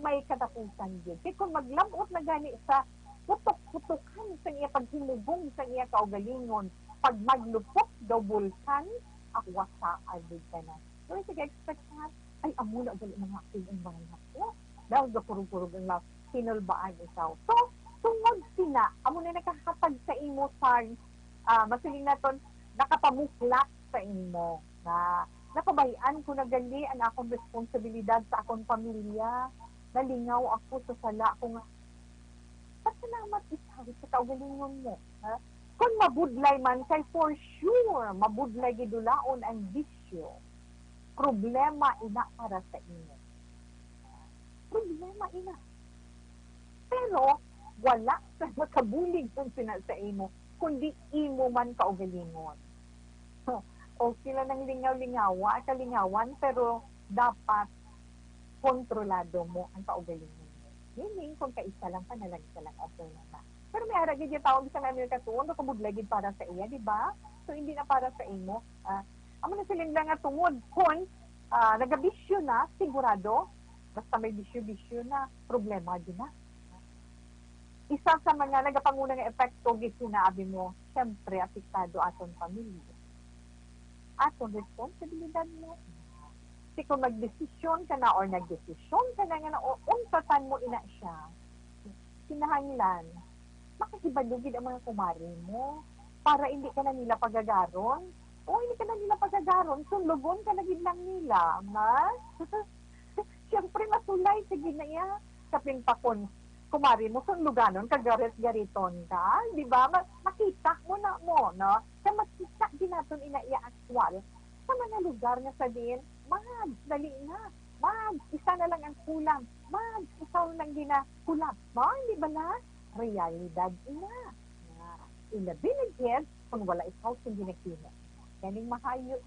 may katapusan gid. Kay kung maglabot na gani sa putok-putukan sa iya paghimugong sa iya kaugalingon, pag maglupok daw bulkan, akwasa agad ka na. So, sige, expect na, ay, amo na gali mga aking ang bahay ko. Dahil gapurug-purug ang love, sinulbaan isaw. So, tungod sina, amo na nakakatag sa imo sa, masiling naton, nakapamuklak sa imo, na napabayaan ko na gali ang akong responsibilidad sa akong pamilya, nalingaw ako sa sala ko nga, pasalamat isaw sa kaugalingon mo. Ha? Kung mabudlay man, kay for sure, mabudlay gidulaon ang bisyo, problema ina para sa imo. Problema ina. Pero, wala sa makabulig kung sa imo, kundi imo man kaugalingon. O sila ng kalingawan, pero dapat kontrolado mo ang kaugalingon mo. Meaning, kung kaisa lang, panalagi ka lang, okay na. Pero may aragid yung tawag sa namin katuon, nakabudlagid para sa iya, di ba? So, hindi na para sa imo. Amo na silang lang nga tungod, kung nagabisyo na, sigurado, basta may bisyo-bisyo na, problema din na. Isa sa mga nagapangunang epekto, sinabi mo, siyempre, apektado aton pamilya. Aton responsibilidad mo. Kasi kung magdesisyon ka na or nagdesisyon ka na nga na unsatan mo ina siya, kinahanglan, makikibadugid ang mga kumari mo para hindi ka na nila pagagaron. O hindi ka na nila pagagaron, sulugon ka na lang nila. Siyempre, masulay, sige na iya. Kapin pa kung kumari mo, suluganon, kagarit-gariton ka, di ba? Makita mo na mo, no? Kaya makita din natin ina-iya actual sa mga lugar nga sabihin, dali na. Isa na lang ang kulang. Isa lang ginakulap. Hindi ba na? Realidad ina. Ilabi na kids, kung wala ikaw, hindi na kina. Kaning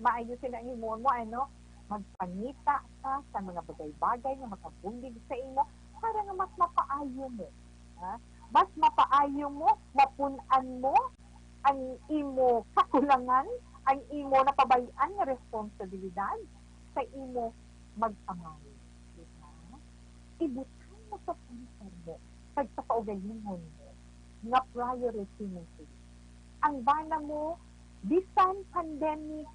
maayo sila ang imo mo, magpangita ka sa mga bagay-bagay na makabundig sa imo para nga mas mapaayo mo. Mas mapaayo mo, mapunan mo ang imo kakulangan, ang imo napabayaan nga responsibilidad sa imo mag-amay. Diba? Ibutan mo sa puso mo, pagpapaugalingon mo, nga priority mo sila. Ang bana mo, bisan pandemic,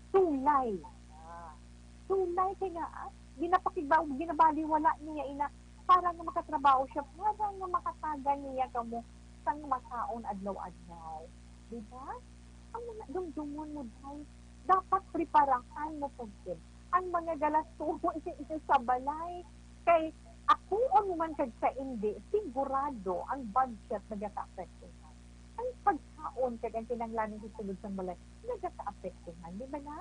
tulay. Tulay kaya nga, ginabaliwala niya ina, para nga makatrabaho siya, para nga makataga niya kamo sang makaon adlaw-adlaw. Diba? Ang mga dumdumon mo dahil, dapat preparahan mo po din. Ang mga galastuho sa balay, kay ako o man kag sa hindi, sigurado ang budget nagaka-apektuhan. Ang pagkaon kag ang kinanglanon sa sulod sa balay, nagaka-apektuhan. Di ba na?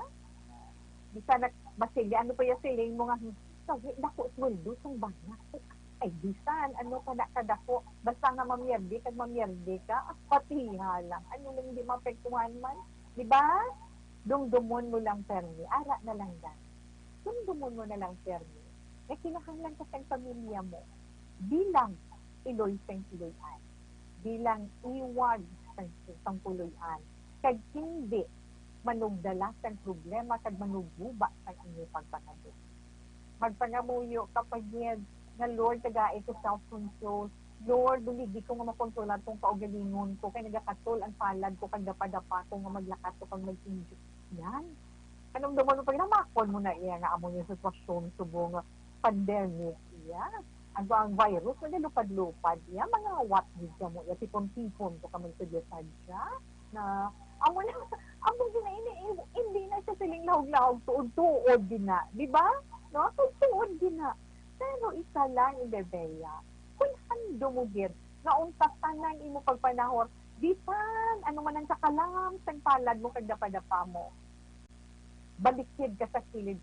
Di sana, basili, ano pa yung siling mo nga, sabi, dako sweldo sang bana. Ay, bisan, ano ka na kadako, basta nga mamiyerdi, kag mamiyerdi ka, patiha lang. Ano lang hindi mapektuhan man? Di ba? Dumdumon mo lang permi, ara na lang dan. Dumdumon mo na lang permi. Eh, kinahanglan ka sa pamilya mo, bilang iloy sang iloyan, bilang iwag sang puloyan, kag hindi manugdala sang problema, kag manuguba sang inyo pagpanagot. Magpangamuyo kapag yan, na Lord, tagaay ko self-control. Lord, buligi ko nga makontrolan kung kaugalingon ko, kay nagakatol ang palad ko, kag dapadapa ko nga maglakat ko, kag mag-injure. Yan. Anong naman mo, pag namakon mo na iya nga amo yung sitwasyon, subo nga pandemic, iya. ang virus na lupad-lupad ya mga what gid mo ya tipon-tipon ko kamay suggested siya na amo na amo gina hindi na siya siling lahog-lahog tuod-tuod din na, di ba? No, tuod din na. Pero isa lang Bebeya, kung hando mo gid na untas tanan imo pagpanahon, bisan ano man ang kakalam sang palad mo kag dapadapa mo. Balikid ka sa kilid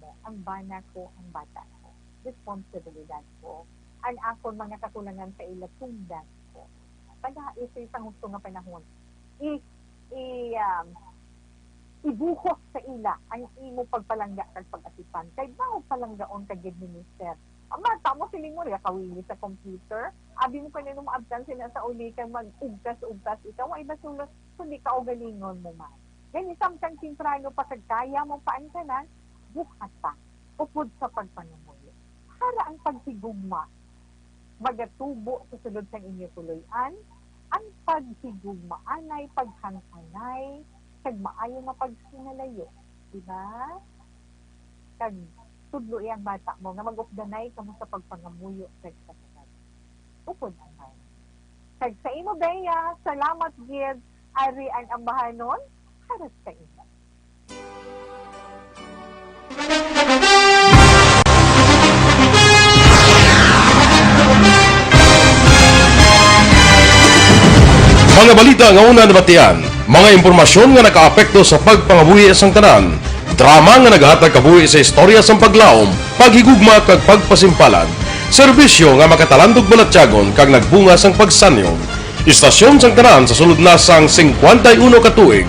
mo. Ang bana ko, ang bata ko. Responsibilidad ko. Ang akon mga kakulangan sa ila tundan ko. Pag-aisay sa gusto nga panahon. Ibuhos sa ila ang imo pagpalangga kag pag-atipan. Kay bao palanggaon kag minister. Ang mata mo siling mo rin kawili sa computer. Abi mo kanino maabtan sila sa uli kang mag-ugtas-ugtas. Ikaw ay basulot kundi ka o galingon mo man. Ganyan samtang timprano pa kagkaya mo paan ka na, buhat pa, upod sa pagpanumulo. Para ang pagsigugma, magatubo sa sulod sang inyo tuloyan, ang pagsigugma, anay, paghangkanay, kag maayo na pagsinalayo. Diba? Kag tudlo iyang bata mo, nga mag-updanay ka mo sa pagpangamuyo sa kasagat. Upod anay. Kag sa imo, Bea, salamat, gid, ari ang ambahanon, harap sa iba. Mga balita nga una nabatian, mga impormasyon nga nakaapekto sa pagpangabuhi sang tanan, drama nga naghatag kabuhi sa istorya sang paglaom, paghigugma kag pagpasimpalan, serbisyo nga makatalandog balatyagon kag nagbunga sang pagsanyog, istasyon sang tanan sa sulod na sang 51 ka tuig,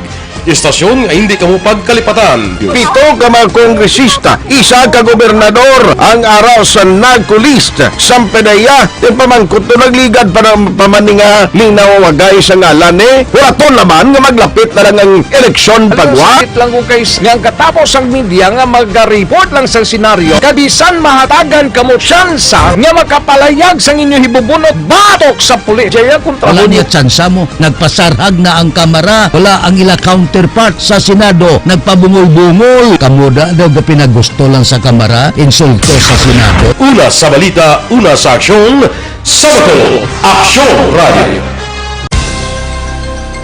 istasyon nga hindi kamo pagkalipatan. Pito ka mga kongresista, isa ka gobernador ang araw sa nagkulist sa PDEA yung pamangkot na nagligad para pamaninga linaw wagay sa ngalan walaton naman nga maglapit na lang ang eleksyon pagwa. Sakit lang ko guys nga katapos ang media nga mag-report lang sa senaryo kabisan mahatagan kamo tsansa nga makapalayag sa inyo hibubunot batok sa pulis. Jaya kontra Wala niya tsansa mo, nagpasarhag na ang kamera, wala ang ila counterpart sa Senado, nagpabungol-bungol. Kamuda daw ga pinagusto lang sa kamera, insulto sa Senado. Una sa balita, una sa aksyon, Sabado, Aksyon Radio.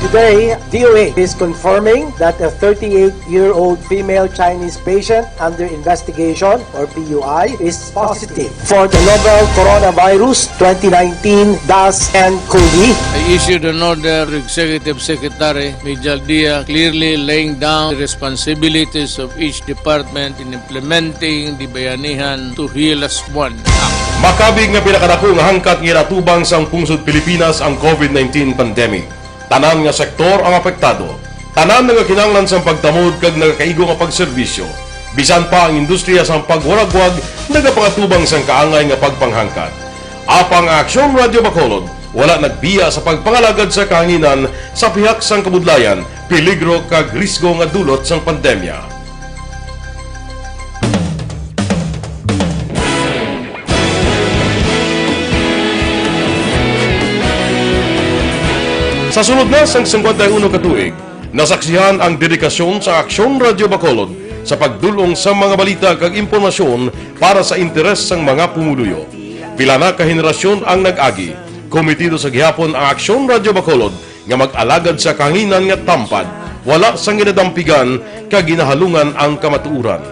Today, DOA is confirming that a 38-year-old female Chinese patient under investigation, or PUI, is positive for the novel coronavirus 2019 DAS-CoV. I issued an order to Executive Secretary Major Dia clearly laying down the responsibilities of each department in implementing the Bayanihan to Heal as One Act. Makabig nga pinakadako nga hangkat nga natubang sang pungsod Pilipinas ang COVID-19 pandemic. Tanan nga sektor ang apektado. Tanan nga kinahanglan sang pagtamod kag nagakaigo nga pagserbisyo. Bisan pa ang industriya sang pagwaragwag nagapangatubang sang kaangay nga pagpanghangkat. Apang Aksyon Radio Bacolod wala nagbiya sa pagpangalagad sa kahanginan sa pihak sang kabudlayan, peligro kag risgo nga dulot sang pandemya. Sa sunod na sang 51 ka tuig, nasaksihan ang dedikasyon sa Aksyon Radio Bacolod sa pagdulong sa mga balita kag impormasyon para sa interes sang mga pumuluyo. Pila na ka henerasyon ang nag-agi, komitido sa gihapon ang Aksyon Radio Bacolod nga mag-alagad sa kahanginan nga tampad, wala sang ginadampigan kag ginahalungan ang kamatuuran.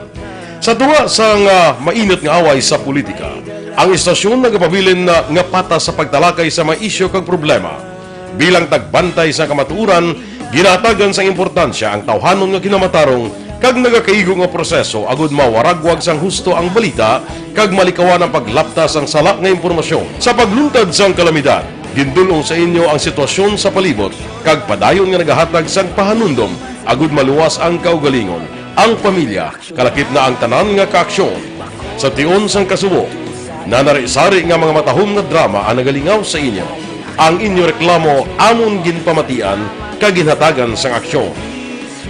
Sa tuwa sang mainit nga away sa politika, ang istasyon nagapabilin na nga patas sa pagtalakay sa mga isyu kag problema. Bilang tagbantay sa kamatuuran, ginatagan sa importansya ang tawhanon nga kinamatarong kag nagakaigo nga proseso agud mawaragwag sang husto ang balita kag malikawan ang paglaptas ang sala nga impormasyon. Sa pagluntad sang kalamidad, gindulong sa inyo ang sitwasyon sa palibot kag padayon nga nagahatag sang pahanundom agud maluwas ang kaugalingon, ang pamilya, kalakip na ang tanan nga kaaksyon. Sa tion sang kasubo, nanari-sari nga mga matahom nga drama ang nagalingaw sa inyo. Ang inyo reklamo amon ginpamatian kaginhatagan sang aksyon.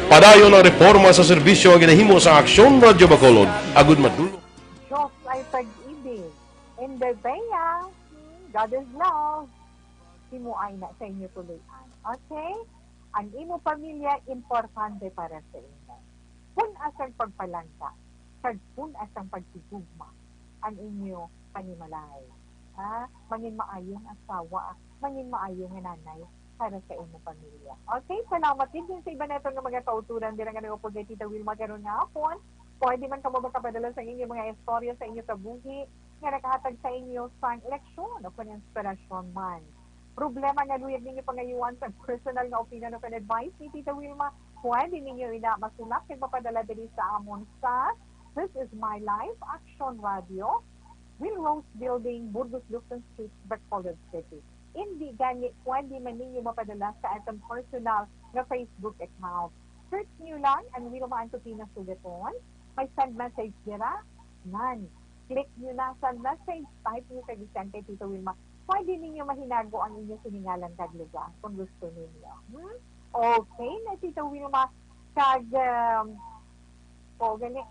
Padayon ang reforma sa serbisyo ang ginahimo sa Aksyon Radio Bacolod agud madulong. Diyos ay pag-ibig. In Bebeya, God is love. Himuay na sa inyo tuloyan. Okay? Ang imo pamilya, importante para sa inyo. Kung asang pagpalangka, kag kung asang pagsigugma, ang inyo panimalay. Mangin maayong asawa, mangin maayong nanay para sa inyong pamilya. Okay, salamat din sa iba na ito ng mga kauturan din ang ganun po kay Tita Wilma karon nga hapon. Pwede man kamo makapadala sa inyong mga istorya sa inyong kabuhi nga nakahatag sa inyo sa eleksyon o inspirasyon man. Problema nga luyag ninyo pangayuan sa personal nga opinion o advice ni Tita Wilma, pwede ninyo ina masulak kag mapadala diri sa amon sa This is My Life Action Radio, Will Rose Building, Burgos Lufton Street, Bacolod City. Hindi gani, pwede man ninyo mapadala sa atong personal na Facebook account. Search nyo lang ang Wilma Antotina Sugaton. May send message nila. None. Click nyo na send message. Type nyo kay Gisyan kay Tito Wilma. Pwede ninyo mahinago ang inyong siningalan kag lugar kung gusto ninyo. Okay na Tito Wilma. Kag, gani,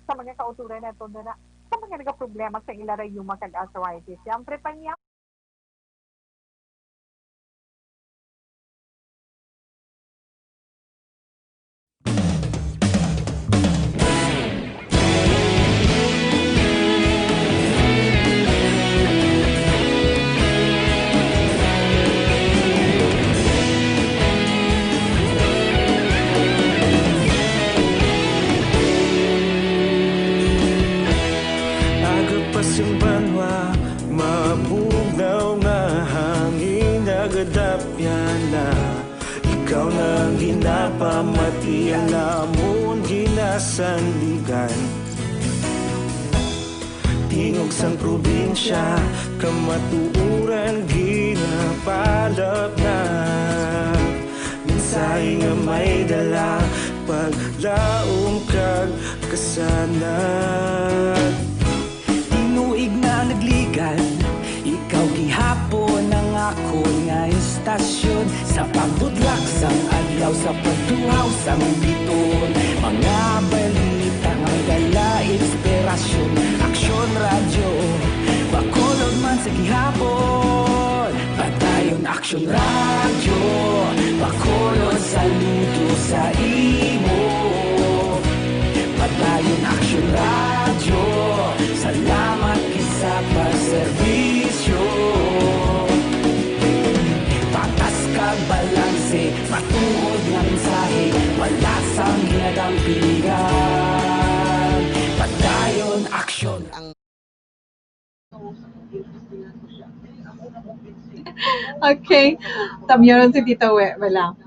sa mga kauturan na ito na sa mga nagka-problema sa ilarayuma kag arthritis. Siyempre pa niya, Simbanwa, mabugnaw nga hangin nagadapyan na ikaw nang ginapamatian namon ginasanligan. Tingog sang probinsya, kamatuuran ginapalap na minsay nga may dala paglaom kag kasanag. Tinuig na nagligan, ikaw gihapon ang ako nga istasyon. Sa pagbudlak sang adlaw, sa pagtuhaw sang biton, mga balita nga dala inspirasyon. Aksyon radyo, Bacolod man sa gihapon. Padayon Aksyon radyo, Bacolod saludo sa imo. Padayon Aksyon radyo, salamat kisa pagserbisyo. Patas kag balanse, matuod nga mensahe, wala sang hinagang pilihan. Padayon Aksyon. Okay. Tamyaron si Tita We. Wala.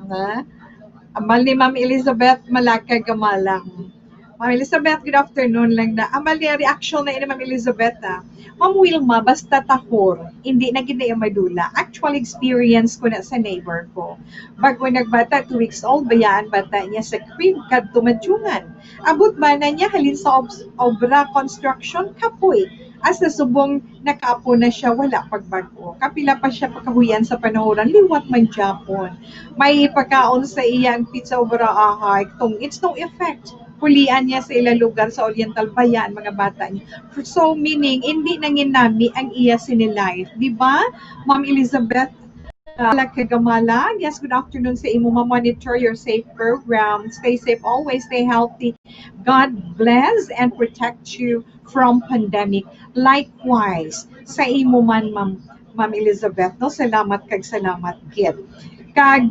Amal ni Ma'am Elizabeth Malaka Gamalang. Ma'am Elizabeth, good afternoon lang na. Amal niya reaction na ina Ma'am Elizabeth Ma'am Wilma, basta tahor, hindi na gina yung madula. Actual experience ko na sa neighbor ko. Bago nagbata, 2 weeks old ba yan, bata niya sa crib, kad tumadjungan. Abot ba na niya halin sa obra construction, kapoy. As na subong nakaapo na siya, wala pagbago. Kapila pa siya pagkahuyan sa panahoran, liwat man Japon. May pagkaon sa iya ang pizza obra ahay, it's no effect. Pulian niya sa ilang lugar sa Oriental Bayan, mga bata niya. So, meaning, hindi nanginami ang iya sinilife. Di ba, Ma'am Elizabeth? Kagamala. Yes, good afternoon sa imo. Monitor your safe program. Stay safe always. Stay healthy. God bless and protect you from pandemic. Likewise, sa imo man, Ma'am Elizabeth. No? Salamat kag salamat, kid. Kag,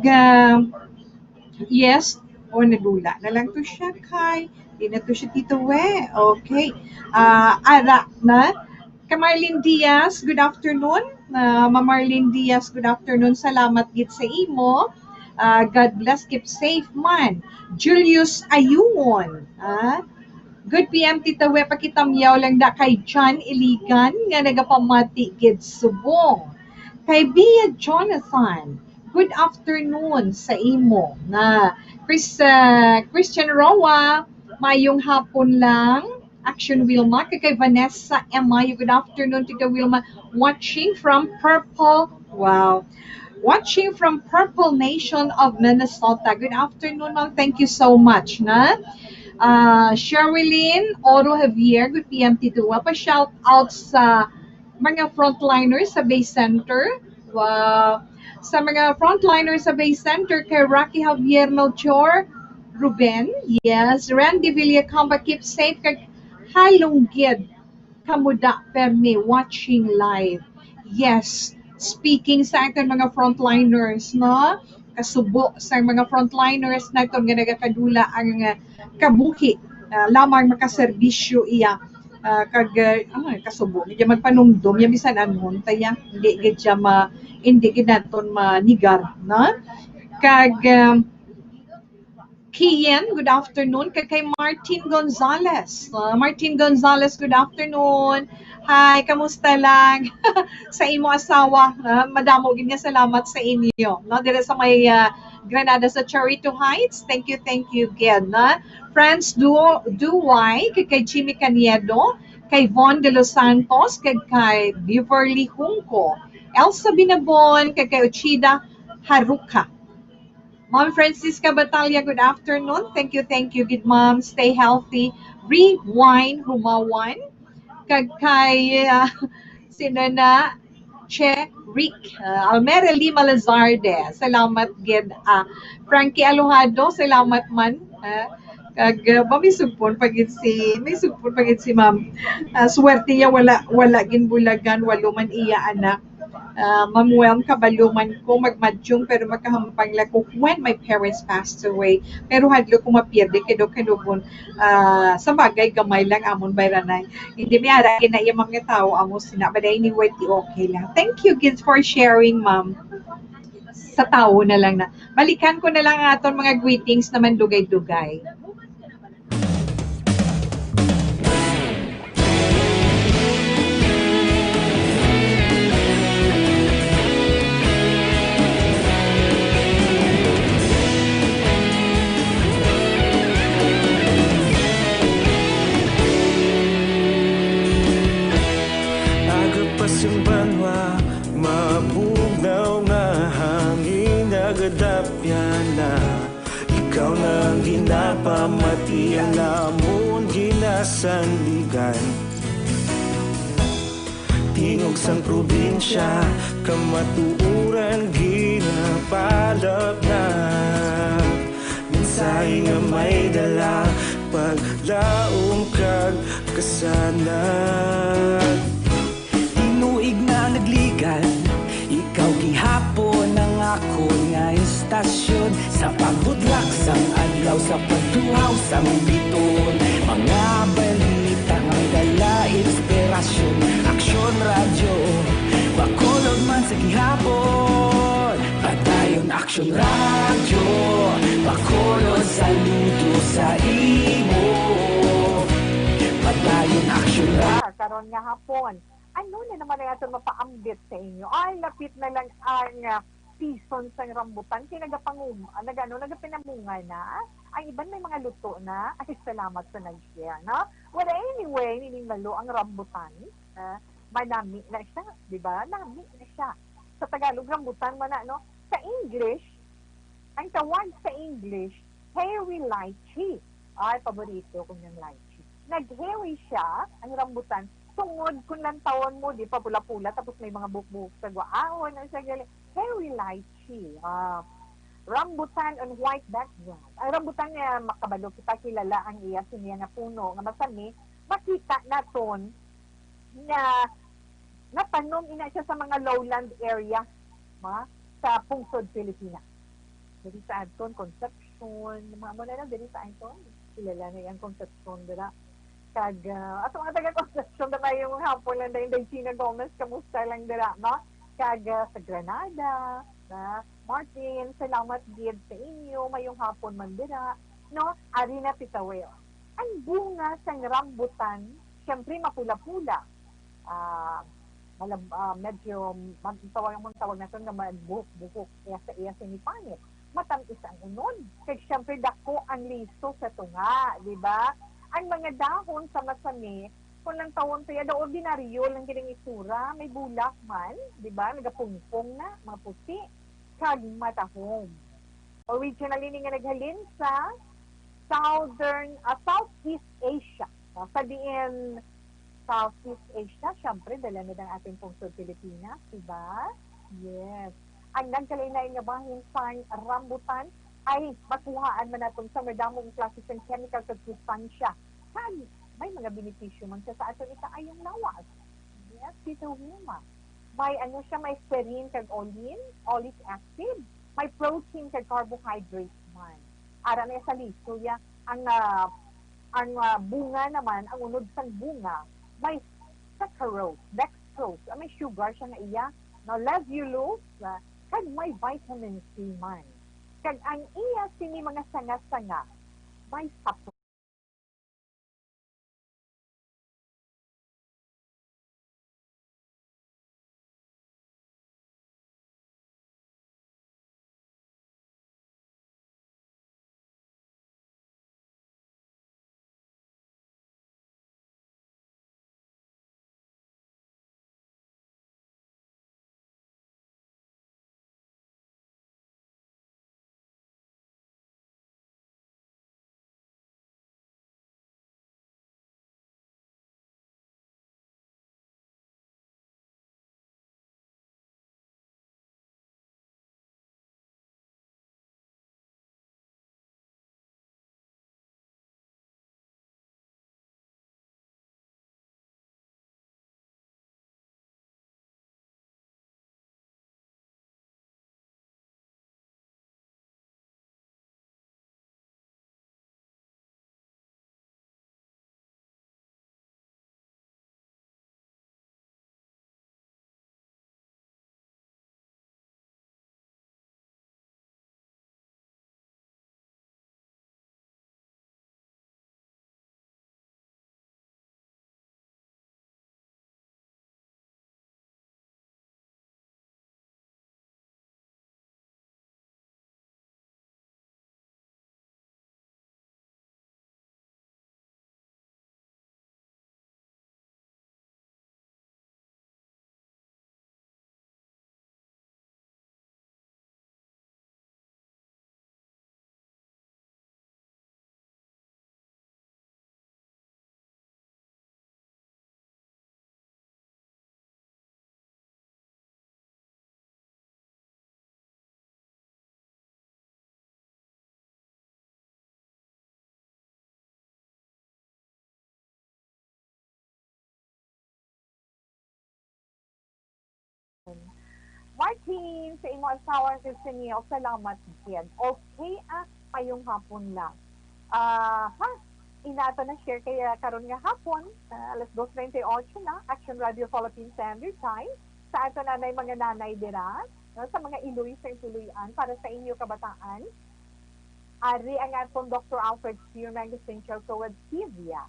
yes, nadula na lang to siya kay. Di na to siya Tito We. Okay. Ara na. Marlene Diaz, good afternoon. Marlene Diaz, good afternoon. Salamat gid sa imo. God bless, keep safe man. Julius Ayungon. Good PM Tita We, pakitamyaw lang da kay John Iligan nga nagapamati gid subong. Kay Bia Jonathan, good afternoon sa imo. Christian Roa, mayong hapon lang. Action Wilma, kay Vanessa Emma, good afternoon Tita Wilma, watching from Purple, wow, watching from Purple Nation of Minnesota. Good afternoon, ma'am. Thank you so much. Sherilyn Oro Javier, good PM Tito. Pa-shout out sa mga frontliners sa Bay Center. Wow. Sa mga frontliners sa Bay Center, kay Rocky Javier Melchor, Ruben, yes, Randy Villacamba, keep safe, kay Halonggid kamuda permi watching live. Yes, speaking sa aton mga frontliners, no? Kasubo sa mga frontliners naton nga nagakadula ang kabuhi lamang makaserbisyo iya kasubo niya magpanumdum ya bisan anon taya hindi gid naton manigar na kag Kian, good afternoon. Kay Martin Gonzalez. Martin Gonzalez, good afternoon. Hi, kamusta lang? Sa imo asawa, madamo gid nga salamat sa inyo. No, dire sa may Granada sa Charito Heights. Thank you again. Friends, Duway, kay Jimmy Caniedo, kay Von de los Santos, kay Beverly Junco, Elsa Binabon, kay Uchida Haruka. Mom Francisca Batalya, good afternoon. Thank you, good mom. Stay healthy. Rewind, Humawan. Kay sino na? Che Rick. Almera Lima Lazarde. Salamat, gid. Frankie Alojado, salamat man. Kag may sugpon pagit si ma'am. Swerte niya wala ginbulagan, walo man iya anak. Mamuel kabaluman ko magmadyong pero magkahampang ko when my parents passed away. Pero hadlo ko mapirde kadukon sa bagay gamay lang amon bayranay. Hindi mi ara kina iya mga tao amo sina but anyway ti okay lang. Thank you kids for sharing ma'am. Sa tao na lang na. Balikan ko na lang aton mga greetings naman dugay-dugay. Simbanwa, mabugnaw nga hangin nagadapyan na ikaw na ginapamati ang namon ginasandigan. Tingog sang probinsya, kamatuuran ginapalap na minsay nga may dala paglaom kag kasanag. Tuig na nagligan, ikaw gihapon ang ako nga istasyon sa pagbutlak sang adlaw sa pagtuhaw sang biton. Mga balita nga dala inspirasyon, aksyon radyo, bakolog man sa gihapon. Padayon aksyon radyo, bakolog saludo sa imo. Padayon aksyon radyo. Karon nga hapon. Ano na naman na ito mapaambit sa inyo? Ay, lapit na lang ang season sa rambutan. Nagapinamunga na. Ang iban may mga luto na. Ay, salamat sa nag-share, no? Well, anyway, niningalo ang rambutan. Manami na siya, di ba? Nami na siya. Sa Tagalog, rambutan man na, no? Sa English, ang tawag sa English, hairy lychee. Ay, paborito ko yung lychee. Nag-hairy siya, ang rambutan, tungod kung lang taon mo, di pa pula-pula, tapos may mga buk-buk sa guaahon, ang sagali, hairy lychee, rambutan on white background. Ang rambutan niya, makabalo kita kilala ang iya, siniya nga puno, nga masami, makita naton na natanom ina siya sa mga lowland area, sa Pungsod, Pilipinas. Dili sa Anton, Concepcion, mga mo na lang, dili sa Anton, kilala na yung Concepcion, dira. Kag, ato nga taga-Concepcion na tayo yung hapon lang dahil Gina Gomez, kamusta lang dira, no? Kag, sa Granada, na Martin, salamat gid sa inyo, mayong hapon man dira, no? Ari na Pitaweo. Ang bunga sa rambutan, siyempre mapula-pula. Medyo, tawag na ito na buhok-buhok, kaya sa iya sinipanit. Matamis ang unod. Kaya siyempre dako ang liso sa tunga, di ba? Ang mga dahon sa masami, kung lang tawon tayo, da ordinaryo lang kining isura, may bulak man, di ba? Nagapungpong na, mga puti, kag matahom. Originally nga naghalin sa Southeast Asia. Sa diin Southeast Asia, syempre, dala na ng ating Pungsod, Pilipinas, di ba? Yes. Ang nagkalain-lain nga bahin sa rambutan, ay makuhaan man natin sa madamong klase ng chemical at sustansya. may mga benepisyo man siya sa aton ikaayong lawas. Yes, Tita Wilma. May may serine kag olic acid, may protein kag carbohydrates man. Ara na sa list. So, ang bunga naman, ang unod sang bunga, may saccharose, dextrose, may sugar siya na iya, no, levulose, kag may vitamin C man. Kag ang iya sini mga sanga-sanga, may supplement. Martin, sa imo asawa sa Seniel, salamat din. Okay, payong hapon lang. Inato na share kaya karon nga hapon, alas 2:28 na, Action Radio Philippine Standard Time. Sa ato na mga nanay dira, sa mga iloy sa tuluyan para sa inyo kabataan. Ari ang atong Dr. Alfred Spearman Essential Toward Stevia.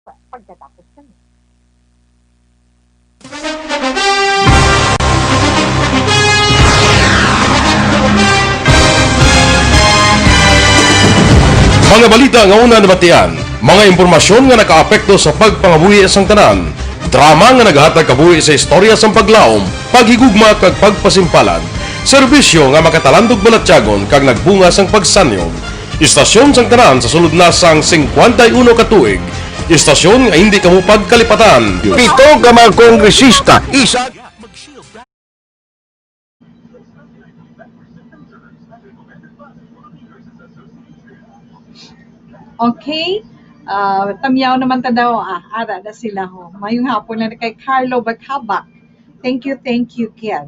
Pagkatapos kami. Mga balita nga una nabatian, mga impormasyon nga nakaapekto sa pagpangabuhi sang tanan, drama nga naghatag kabuhi sa istorya sang paglaom, paghigugma kag pagpasimpalan, serbisyo nga makatalandog balatyagon kag nagbunga sang pagsanyog, istasyon sang tanan sa sulod na sang 51 katuig, istasyon nga hindi kamo pagkalipatan. Pito ka mga kongresista, isa Okay? Tamyaw naman ta daw, ara na sila ho. Mayong hapon na kay Carlo Baghabak. Thank you, Ken.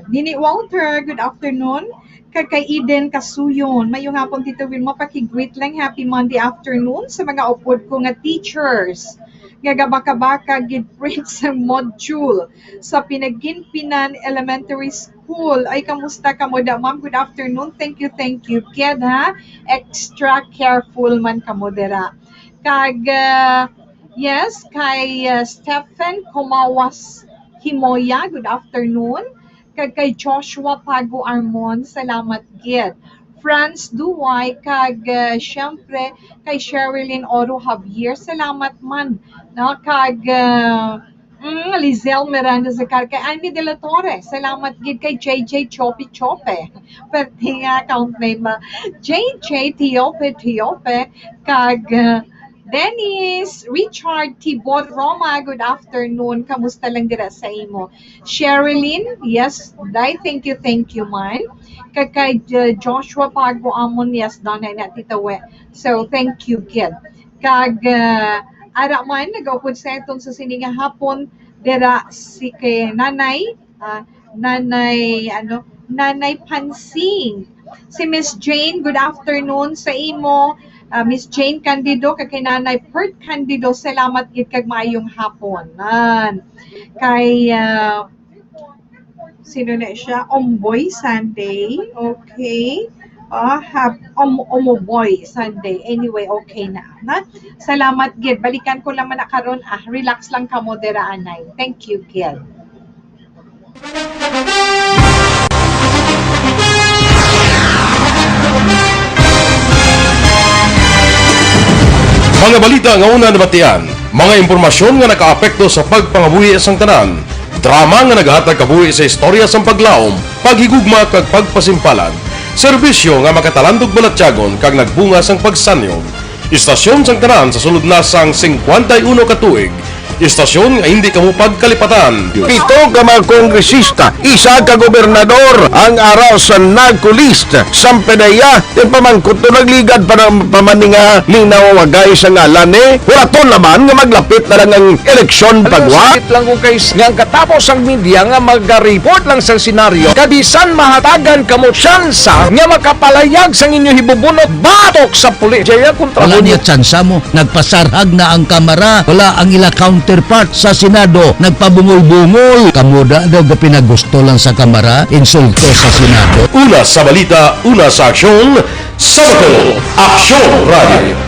Nini Walter, good afternoon. Kay Eden Kasuyon, mayong hapon Tito Wilma, pakigreet lang happy Monday afternoon sa mga upod ko nga teachers. Gagabaka-baka gid-print sa module sa Pinaginpinan Elementary School. Ay, kamusta ka mo da, ma'am? Good afternoon. Thank you, Ked, ha? Extra careful man ka mo dira. Yes, kay Stephen Kumawas Himoya, good afternoon. Kay Joshua Pago Armon, salamat gid. Franz Duway, syempre kay Sherilyn Oro Javier, salamat man. No? Lizelle Miranda Zacar, kay Annie De La Torre, salamat gid kay JJ Chope, pwede nga account name, JJ Tiope, Dennis, Richard, Tibor Roma, good afternoon. Kamusta lang dira sa imo? Sherilyn, yes, thank you man. Kay Joshua Pago Amon, yes, donay na titawe. So, thank you, kid. Ara man, nag-upod sa itong sa sininga hapon, dira si kay Nanay Pansing. Si Miss Jane, good afternoon sa imo. Miss Jane Candido, kay Nanay Pert Candido, salamat gid kag maayong hapon. Kay sino na siya? Omboy Sunday. Okay. Omoboy Sunday. Anyway, okay na. Salamat gid. Balikan ko lang man karon. Relax lang ka mo dira anay. Thank you, gid. Mga balita nga una nabatian, mga impormasyon nga nakaapekto sa pagpangabuhi sang tanan, drama nga naghatag kabuhi sa istorya sang paglaom, paghigugma kag pagpasimpalan, serbisyo nga makatalandog balatyagon kag nagbunga sang pagsanyog, istasyon sang tanan sa sulod na sang 51 ka tuig, istasyon nga hindi kamo pagkalipatan. Pito ka mga kongresista, isa ka gobernador ang araw sa nagkulist sa PDEA yung pamangkot to nagligad para pamaninga linaw wagay sa ngalan walaton naman nga maglapit na lang ang eleksyon pagwa. Sakit lang kung kay nga katapos ang media nga mag-report lang sa senaryo kabisan mahatagan kamo tsansa nga makapalayag sa inyo hibubunot batok sa pulis. Jaya kontra Wala niya tsansa mo, nagpasarhag na ang kamera, wala ang ila counterpart sa Senado, nagpabungol-bungol. Kamuda daw ga pinagusto lang sa kamera, insulto sa Senado. Una sa balita, una sa aksyon, Sabado, Aksyon Radio.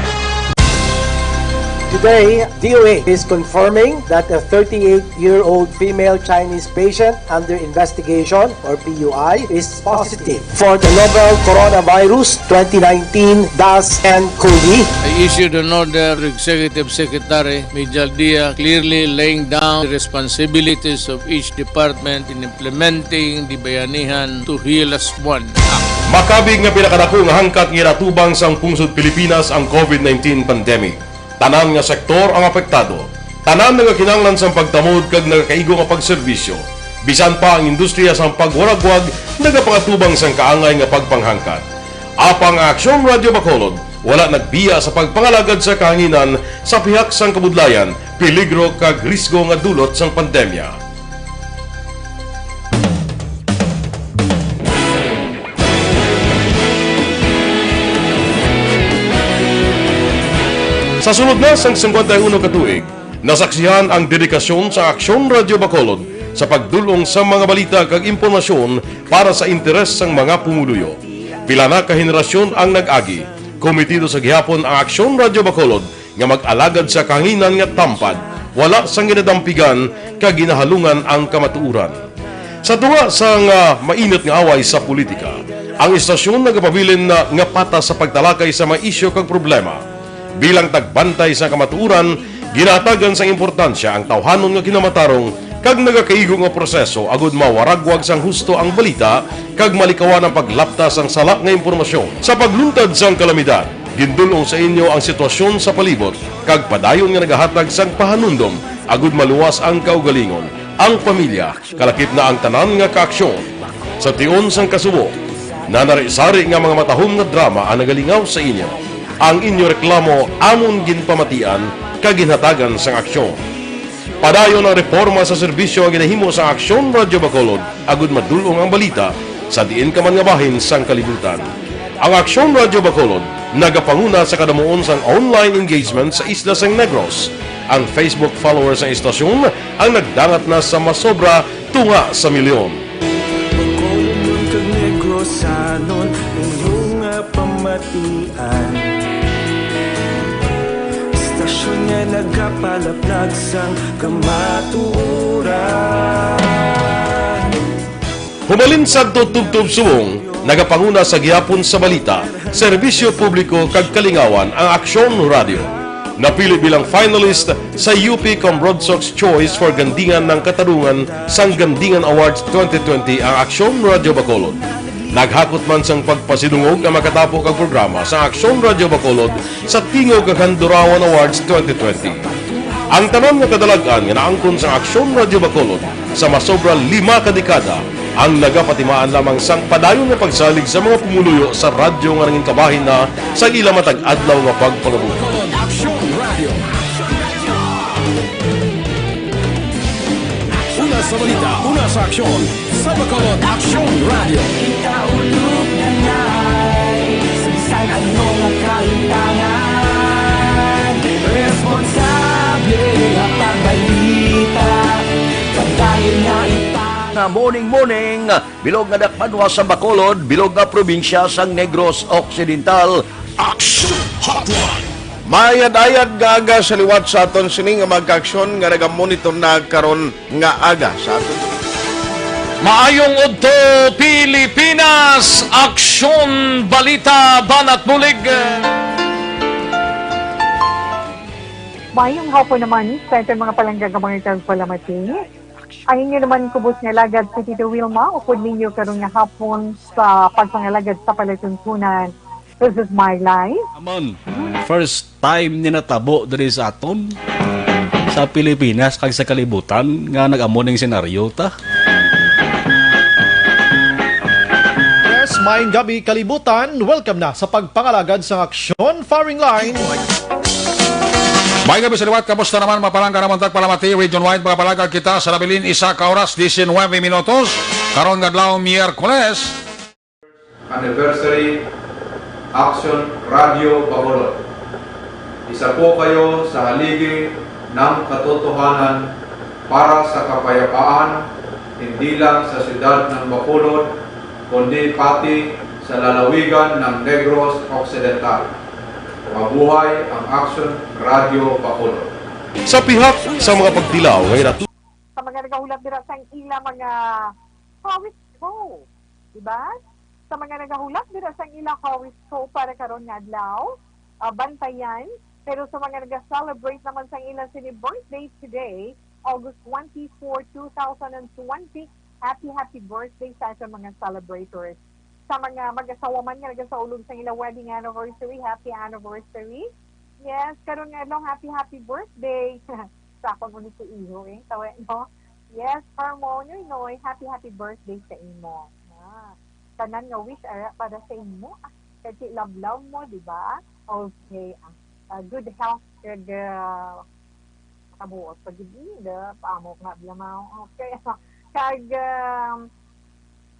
Today, DOA is confirming that a 38-year-old female Chinese patient under investigation, or PUI, is positive for the novel coronavirus 2019 DAS-CoV. I issued an order to Executive Secretary Major Dia clearly laying down the responsibilities of each department in implementing the Bayanihan to Heal as One Act. Makabig nga pinakadako nga hangkat nga iratubang sang pungsod Pilipinas ang COVID-19 pandemic. Tanan nga sektor ang apektado. Tanan nga kinahanglan sang pagtamod kag nagakaigo nga pagserbisyo. Bisan pa ang industriya sang pagwaragwag nagapangatubang sang kaangay nga pagpanghangkat. Apang Aksyon Radio Bacolod wala nagbiya sa pagpangalagad sa kahanginan sa pihak sang kabudlayan, peligro kag risgo nga dulot sang pandemya. Sa sunod na sang 51 ka tuig, nasaksihan ang dedikasyon sa Aksyon Radio Bacolod sa pagdulong sa mga balita kag impormasyon para sa interes sang mga pumuluyo. Pila na ka henerasyon ang nag-agi, komitido sa gihapon ang Aksyon Radio Bacolod nga mag-alagad sa kahanginan nga tampad, wala sang ginadampigan kag ginahalungan ang kamatuuran. Sa tuwa sang mainit nga away sa politika, ang istasyon nagapabilin na nga pata sa pagtalakay sa mga isyu kag problema. Bilang tagbantay sa kamatuuran, ginatagan sa importansya ang tawhanon nga kinamatarong kag nagakaigo nga proseso agud mawaragwag sang husto ang balita kag malikawan ang paglapta sang sala nga impormasyon. Sa pagluntad sang kalamidad, gindulong sa inyo ang sitwasyon sa palibot kag padayon nga nagahatag sang pahanundom agud maluwas ang kaugalingon, ang pamilya, kalakip na ang tanan nga kaaksyon. Sa tion sang kasubo, Nanarisari nga mga matahom nga drama ang nagalingaw sa inyo. Ang inyo reklamo amon ginpamatian kaginhatagan sang aksyon. Padayon ang reforma sa serbisyo ang ginahimo sa Aksyon Radyo Bacolod agud madulong ang balita sa diin ka man nga bahin sang kalibutan. Ang Aksyon Radyo Bacolod nagapanguna sa kadamuon sang online engagement sa Isla San Negros. Ang Facebook followers sa istasyon ang nagdangat na sa masobra tunga sa milyon. Bacolod kag Negros sanon inyong pamatian. Istasyon nga nagapalaplag sang kamatuoran. Humalin sa tutubtub suwong, nagapanguna sa gihapon sa balita, serbisyo publiko kag kalingawan ang Aksyon Radio. Napili bilang finalist sa UP Broadsox Choice for Gandingan ng Katarungan sang Gandingan Awards 2020 ang Aksyon Radio Bacolod. Naghakot man sang pagpasidungog ang makatapo kag programa sa Aksyon Radio Bacolod sa Tingog kag Handurawan Awards 2020. Ang tanan nga kadalagan nga naangkon sa Aksyon Radio Bacolod sa masobra 5 ka dekada ang nagapatimaan lamang sang padayon nga pagsalig sa mga pumuluyo sa radyo nga nangin kabahin na sa ila matag adlaw nga pagpangabuhi. Una sa balita, una sa aksyon, sa Bacolod Aksyon Radio. Ikaulog na na'y Sabisan ano nga kaintangan Responsable at pagbalita Pagkain na Na morning, bilog nga dakpanwa sa Bacolod, bilog nga probinsya sang Negros Occidental. Action Hotline. Mayad-ayad nga aga sa liwat sa aton sining nga magka-aksyon nga nagamonitor na karon nga aga sa aton. Maayong udto Pilipinas, Aksyon Balita Banat Bulig. Mayong hapon naman sa itong mga palanggang mga palamati. Ang inyo naman kubos nga lagad si Tito Wilma, upod ninyo karong nga hapon sa pagpangalagad sa palatuntunan. This is my life. Amon, first time ni natabo diri sa aton sa Pilipinas kag sa kalibutan nga nag-amo ning senaryo ta. Yes, maayong gabi kalibutan. Welcome na sa pagpangalagad sa Aksyon Firing Line. May gabi sa liwat, kamusta naman mapalangga naman tagpalamati, region-wide mga palagag kita sa labilin isa ka oras, 19 minutos, karon nga adlaw Miyerkules. Anniversary Action Radio Bacolod. Isa po kayo sa haligi ng katotohanan para sa kapayapaan, hindi lang sa siyudad ng Bacolod, kundi pati sa lalawigan ng Negros Occidental. Mabuhay ang Action Radio Bacolod. Sa pihak sa mga pagtilaw ngayon Sa mga nagahulat dira sa ila mga Hawis Show, diba? Sa mga nagahulat dira sa ila Hawis Show para karon nga adlaw, bantayan. Pero sa mga nag-celebrate naman sa ilang birthday today, August 24, 2020, happy birthday sa ating mga celebrators. Sa mga mag-asawa man nga nagasaulog sa ilang wedding anniversary, happy anniversary. Yes, karon nga long happy birthday. Sa akong ulit sa iyo, tawa mo. Yes, harmony, happy birthday sa imo. Tanan nga wish para sa imo. Kasi love mo, di ba? Okay. Good health, good kabuot pag-ibig, paamok nga blamaw. Okay. Kag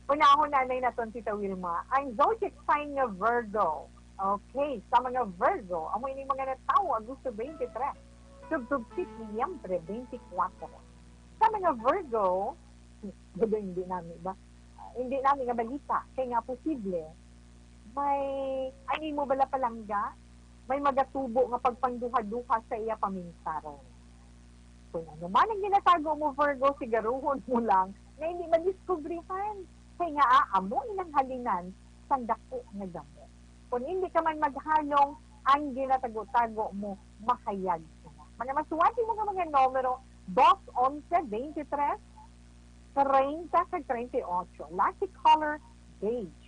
unahon nanay naton Tita Wilma, ang zodiac sign nga Virgo. Okay, sa mga Virgo, amoy ni mga natawo Agosto 23, Tugtog Setyembre 24. Sa mga Virgo, hindi namin nga balita, kaya nga posible, may, ay mo bala palangga, may magatubo nga pagpangduha-duha sa iya paminsaron. Kung ano man ang ginatago mo Virgo, sigaruhon mo lang, na hindi madiskubrihan. Kaya nga, amo inang halinan sa dako nga gamot. Kung hindi ka man maghalong, ang ginatago-tago mo, mahayag ka na. Mga masuwati mo nga mga numero, 2, 11, 23, 30, 38. Lucky color, beige.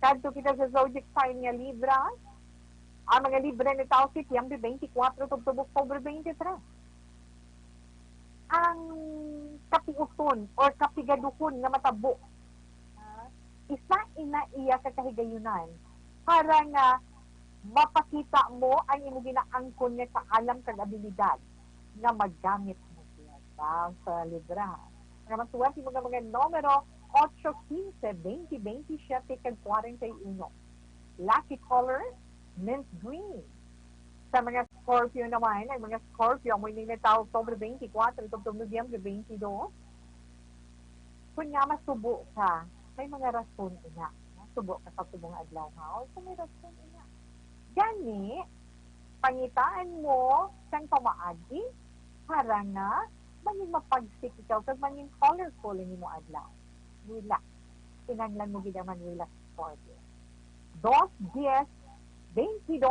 Kadto kita sa zodiac sign nga Libra, ang mga Libra ni Tao Setyembre 24, October 23. Ang kapiuton or kapigaduhon nga matabo isa ina iya kakahigayunan para nga mapakita mo ang imo ginaangkon nga kaalam kag abilidad nga maggamit mo siya sa librahan. Nga masuwat mo nga mga numero 8, 15, 20, 27 kag 41. Lucky color, mint green. Sa mga Scorpio naman, ay mga Scorpio, mo yung nagtao October 24, Nobyembre 22. Kung nga masubo ka, may mga rason ina. Masubo ka sa subong adlaw ha, o may rason ina. Gani, pangitaan mo sang pamaagi para nga maging mapagsik ikaw kag maging colorful ni mo adlaw. Relax. Kinanglan mo gidaman relax Scorpio. 2, 10, 22,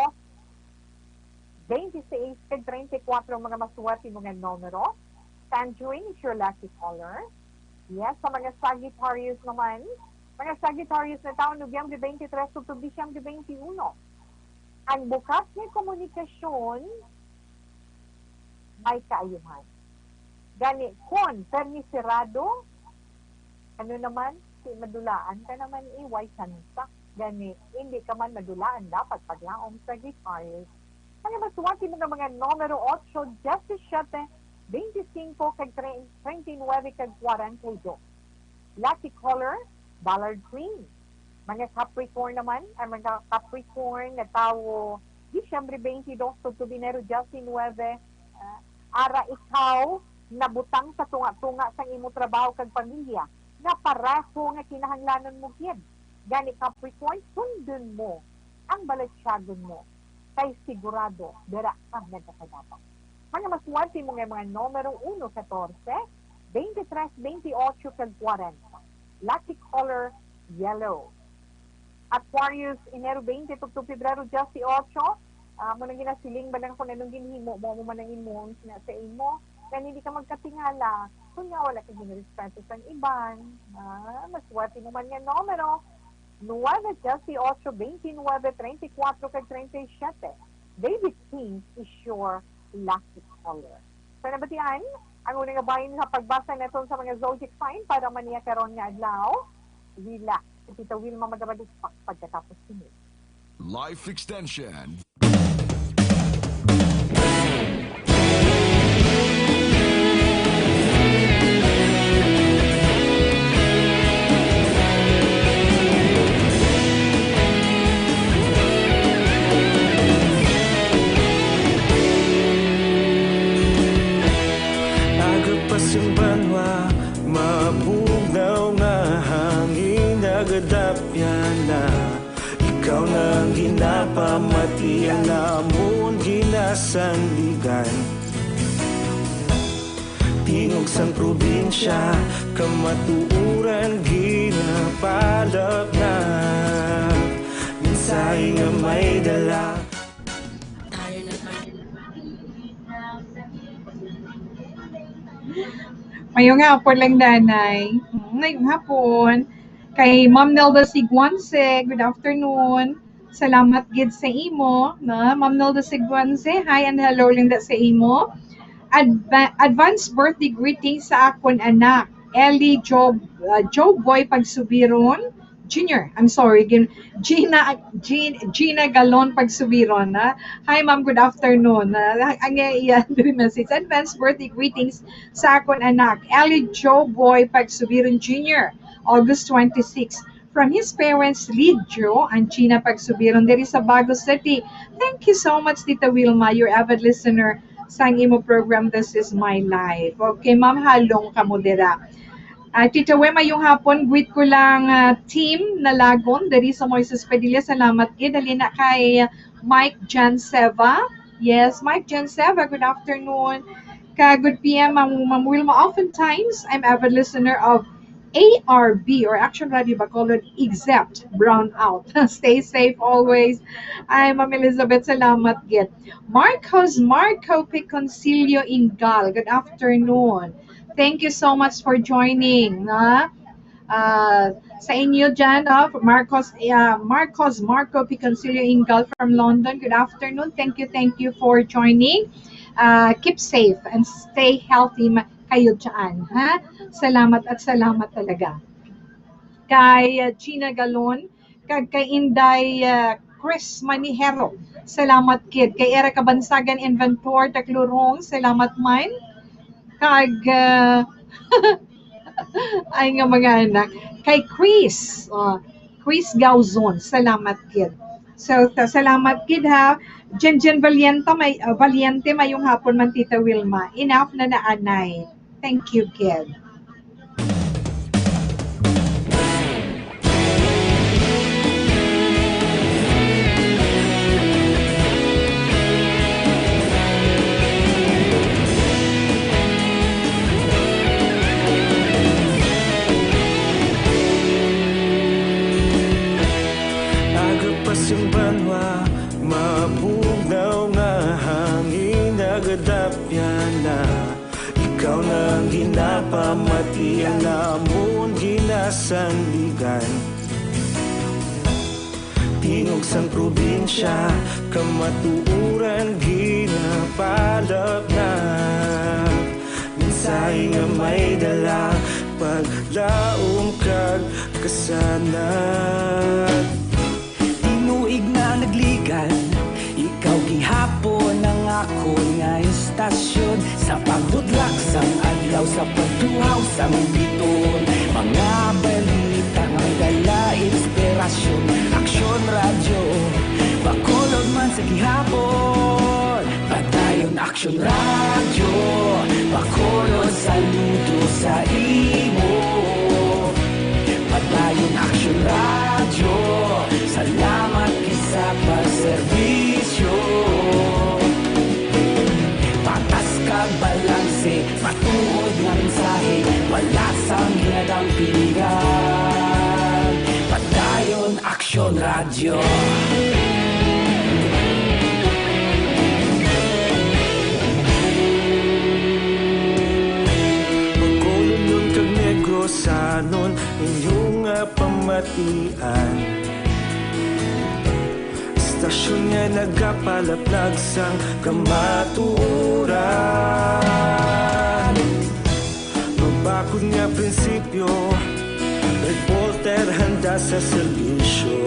26 kag 34 mga masuwati mga numero. Tangerine is your lucky color. Yes, sa mga Sagittarius naman, mga Sagittarius na taon Nobyembre 23 to Disyembre 21. Ang bukas ng komunikasyon may kaayuhan. Gani, kon, pernisirado, ano naman, si madulaan ka naman iway sansa. Gani, hindi ka man madulaan, dapat paglaong Sagittarius. Mga masuwati mo ng mga numero 8, 17, 25, kag 39, kag 42. Lucky color, ballard green. Mga Capricorn naman, ay mga Capricorn na tao, Disyembre 22, to Binero 19, ara ikaw, nabutang sa tunga-tunga sa imo trabaho kag pamilya, na pareho nga kinahanglanon mo gid. Gani Capricorn, sundon mo ang balatsyagon mo kay sigurado dira ka nagkakadapat. Mga masuwati mo nga mga numero 1, 14, 23, 28, kag 40. Lucky color, yellow. Aquarius, Enero 20 to Pebrero 18, mo nang ginasiling ba lang kung anong ginhimo mo manangin mo sa imo, kaya hindi ka magkatingala, kung nga wala ka ginirespeto sa iban, masuwati mo man nga numero, 9, 18, 29, 34, kag 37. David King is your lucky color. So nabatian, ang unang gabayin sa pagbasa neto sa mga zodiac sign para maniya karon nga adlaw, relax. Si Tita Wilma magabalik pagkatapos sini. Life Extension. Agapasang banwa, mabugnaw nga hangin nagadapyan na. Ikaw na ang ginapamatian namon ginasanligan. Tingog sang probinsya, kamatuuran ginapalap na. Minsay nga may dala. Mayong hapon lang, Danay. Ngayong hapon. Kay Ma'am Nelda Sigwanse, good afternoon. Salamat gid sa imo. Na? Ma'am Nelda Sigwanse, hi and hello lang da sa imo. Advance birthday greetings sa akon anak, Ellie Joe Boy Pagsubiron Jr. I'm sorry, Gina Galon Pagsubiron. Hi ma'am, good afternoon. Ang iyan message. Advance birthday greetings sa akon anak, Ellie Joe Boy Pagsubiron Jr. August 26. From his parents, Lidjo and Gina Pagsubiron. There is a Bago City. Thank you so much, Tita Wilma, your avid listener sa imo program, This Is My Life. Okay, ma'am, halong kamodera. Tita Wema, yung hapon, greet ko lang team na Lagon, dari sa Moises Padilla, salamat gid. Halina kay Mike Janseva. Yes, Mike Janseva, good afternoon. Good PM, Ma'am Wilma. Oftentimes, I'm avid listener of ARB or Action Radio Bacolod, except Brownout. Stay safe always. I'm Ma'am Elizabeth, salamat gid. Marco Piconcilio Ingal, good afternoon. Thank you so much for joining. Sa inyo dyan, Marco Piconcilio Ingal from London, good afternoon. Thank you for joining. Keep safe and stay healthy kayo dyan. Ha? Salamat at salamat talaga. kay Gina Galon, kag kay Inday Chris Manihero. Salamat kid. Kay Erica Bansagan Inventor Taklurong, salamat man. Kag ay nga mga anak. Kay Chris, Chris Gauzon, salamat kid. So, salamat kid ha. Jen Valiente mayong hapon man Tita Wilma. Enough na naanay. Thank you kid. Yung banwa, mabugnaw nga hangin nagadapya na. Ikaw nang ginapamati ang namon ginasandigan. Tingog sang probinsya, kamatuuran ginapalap na. Minsay nga may dala, paglaom kag kasanat. Tinuig na nagligan, ikaw gihapon ang ako nga istasyon. Sa pagdudlak sang adlaw, sa pagtuhaw sang biton. Mga balita nga dala inspirasyon. Aksyon radyo, bakolod man sa gihapon. Padayon aksyon radyo, bakolod saludo sa imo. Padayon aksyon radyo, salamat isa pa serbisyo. Patas kag balanse, matuod nga mensahe, wala sang ginadampingan. Padayon aksyon radyo. Magkulunod kag negosanon, inyong pamatian. Stasyon nga nagapalaplag sang kamatuoran. Mabakod nga prinsipyo, reporter handa sa serbisyo.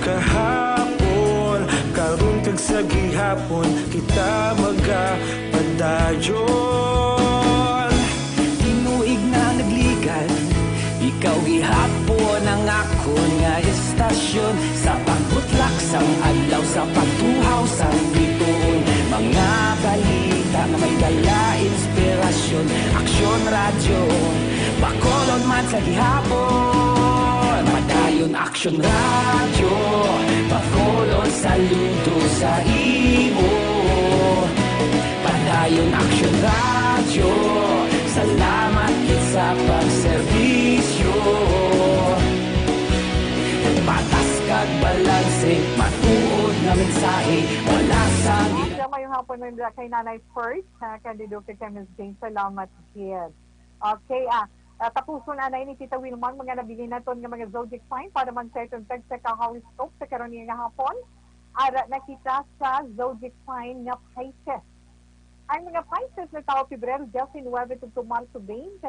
Kahapon, karon kag sa gihapon, kita magapadayon. Tinuig na nagligan, ikaw gihapon ang akon nga istasyon. Sa pagbutlak sang adlaw, sa pagtuhaw sang biton. Mga balita nga may dala inspirasyon. Aksyon radyo, bakolod man sa gihapon. Padayon aksyon radyo, bakolod saludo sa imo. Padayon aksyon radyo, salamat sa pagserbisyo. Patas kag balanse, matuod na mensahe, wala sang Mayong hapon mo kay Nanay First, kandido kay Ms. Jane, salamat kid. Okay, tapuson anay ni Tita Wilman, mga nabili na nga mga zodiac sign para mag-setong tag sa kahoroscope sa karoniya nga hapon. Ara nakita sa zodiac sign nga Pisces. Ang mga Pisces na tao Pebrero 19 to Marso 20,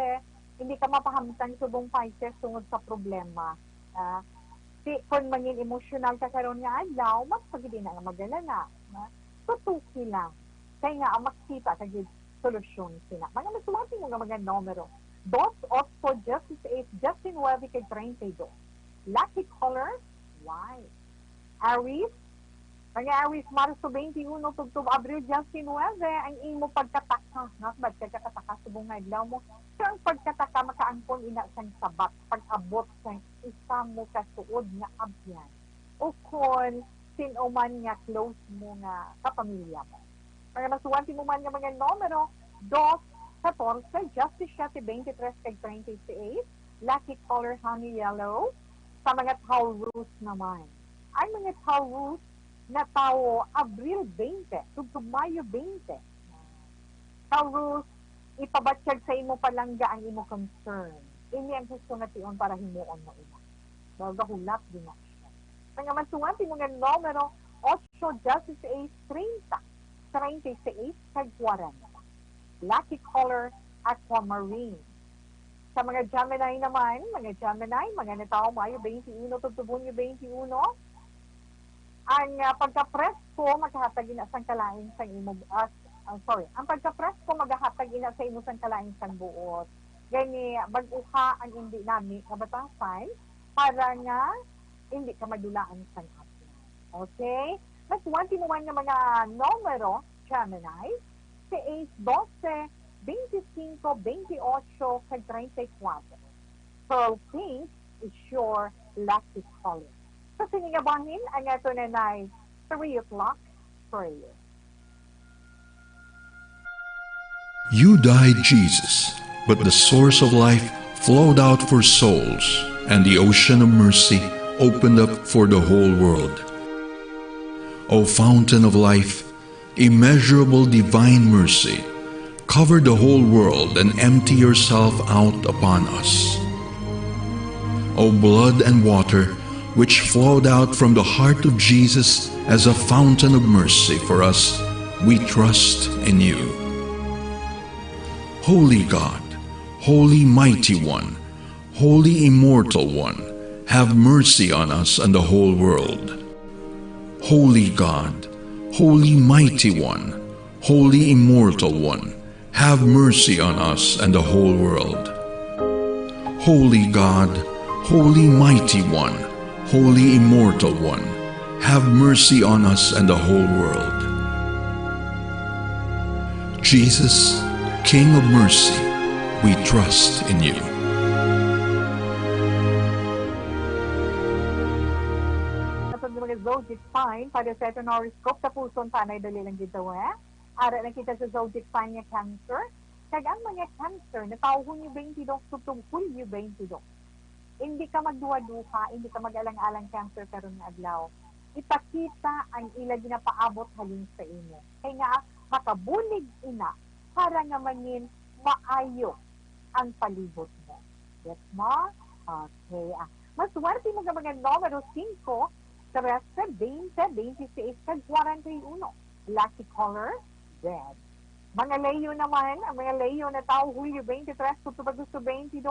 hindi ka mapahamtang subong Pisces tungod sa problema. Kung mangin emosyonal ka karon nga adlaw, mas pagidi na nga magalala. Tutuki lang. Kaya nga, ang makita kagid solusyon sila. Mga masuwati mo nga mga numero. 2, 8, 16, 19, kay 32. Lucky color, white. Aries, mga Aries, Marso 21, tugtub, Abril 19, ang imo pagkataka. Ba't kagkataka subong nga adlaw mo? So, ang pagkataka, makaangkon ina sang sabat. Pag-abot sang isa mo kasuod nga abyan. O kung sino man nga close mo nga kapamilya mo. Mga masuwanti mo man nga mga numero, 2, 14, Justice 7, 23, kay 38, lucky color honey yellow, sa mga Taurus naman. Ay mga Taurus na tao Abril 20, tugtog Mayo 20. Taurus, ipabatsyag sa imo palangga ang imo concern. Ini ang gusto nga tion para himuon mo ina. Gahulap din na. Mga masuwanti mo nga numero 8, Justice 8, 30, 36, kay 40. Lucky color, aquamarine. Sa mga Gemini naman, mga natao Mayo 21, Tugtubunyo 21, ang pagka-presko maghahatag ina sang kalain sang imo ang pagka-presko maghahatag ina sa imo sang kalain sang buot. Gani bag-uha ang hindi nami kabatasan para nga hindi ka madulaan sang aplan. Okay? Mas wanti mo man nga mga numero Gemini, si 8, 12, 25, 28, kag 34. Pearl pink is your lucky color. So, siningabahin ang ito na 3 o'clock prayer. You died, Jesus, but the source of life flowed out for souls, and the ocean of mercy opened up for the whole world. O fountain of life, immeasurable divine mercy, cover the whole world and empty yourself out upon us. O blood and water, which flowed out from the heart of Jesus as a fountain of mercy for us, we trust in you. Holy God, Holy Mighty One, Holy Immortal One, have mercy on us and the whole world. Holy God, Holy Mighty One, Holy Immortal One, have mercy on us and the whole world. Holy God, Holy Mighty One, Holy Immortal One, have mercy on us and the whole world. Jesus, King of mercy, we trust in you. Mga zodiac sign para sa ito na horoscope sa puson panay dali lang dito Ara na kita sa zodiac sign nga Cancer. Kag ang mga Cancer, natawhon yung 22, tutungkol yung 22. Hindi ka magduwa-duha, hindi ka mag-alang-alang Cancer karon nga adlaw. Ipakita ang ila ginapaabot halin sa imo. Kaya nga, makabulig ina para nga manin maayo ang palibot mo. Yes mo? Okay. Mas swerte mo mga numero 5, 13, 20, 26, kag 41. Lucky color, red. Mga Leo naman, ang mga Leo na tao Hulyo 23, Tutubagusto 22.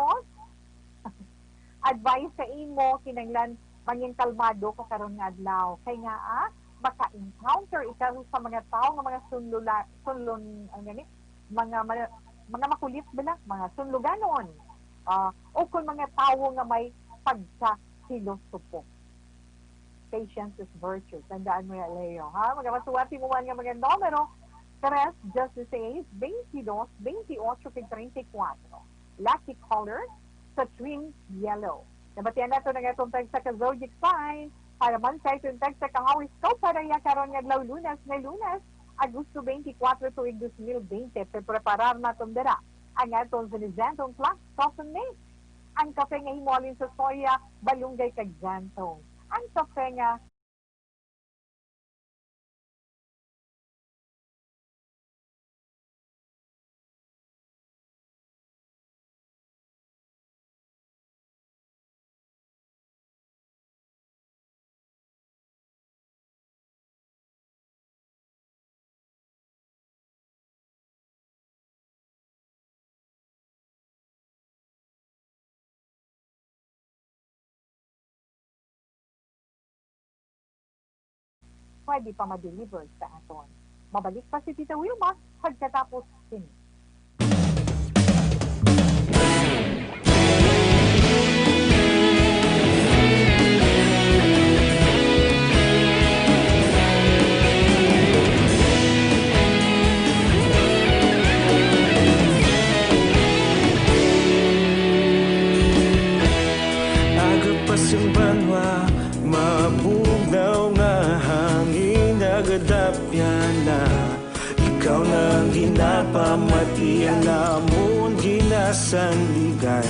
Advice sa imo, kinanglan, mangin kalmado ka karon nga adlaw. Kaya nga, maka-encounter ikaw sa mga tao nga mga mga makulit ba lang, mga sunluganon. O kung mga tao nga may pagka-filosopo. Patience is virtue. Tandaan mo yan, Leo. Ha? Magkapasuwati mo man nga mga numero. 3, just 6, 22, 28, 34. Lucky color, citrine yellow. Nabatian nato na itong tag sa ka-zodiac sign para man sa itong tag sa ka-horoscope para yakaroon nga adlaw Lunes na Lunes, Agosto 24 tuig 2020. Preparar na itong dara. Ang atong sinizentong clock, May. Ang kape nga himolin sa soya, balunggay kag jantong. Ang kape nga pwede pa ma-deliver sa aton. Mabalik pa si Tita Wilma pagkatapos sini. Agapasumbanwa, mabugnaw nga hangin nagadapyan na. Ikaw nang ginapamati ang namon ginasanligan.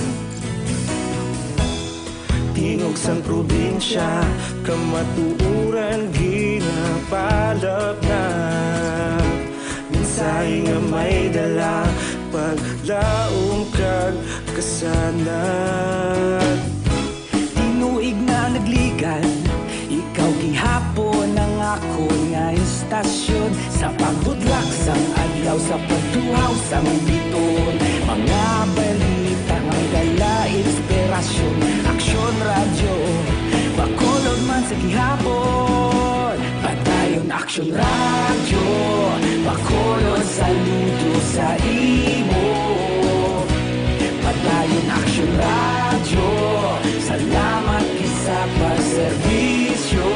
Tingog sang probinsya, kamatuuran ginapalap na. Minsay nga may dala, paglaom kag kasanat. Tinuig na nagligan, ikaw gihapon ang ako nga istasyon sa pagbudlak sang adlaw. adlaw sa pagtuhaw sa biton. Mga balita nga dala inspirasyon, aksyon radyo, bakolod man sa gihapon. Padayon aksyon radyo, bakolod saludo sa imo. Padayon aksyon radyo, salamat isa pagserbisyo.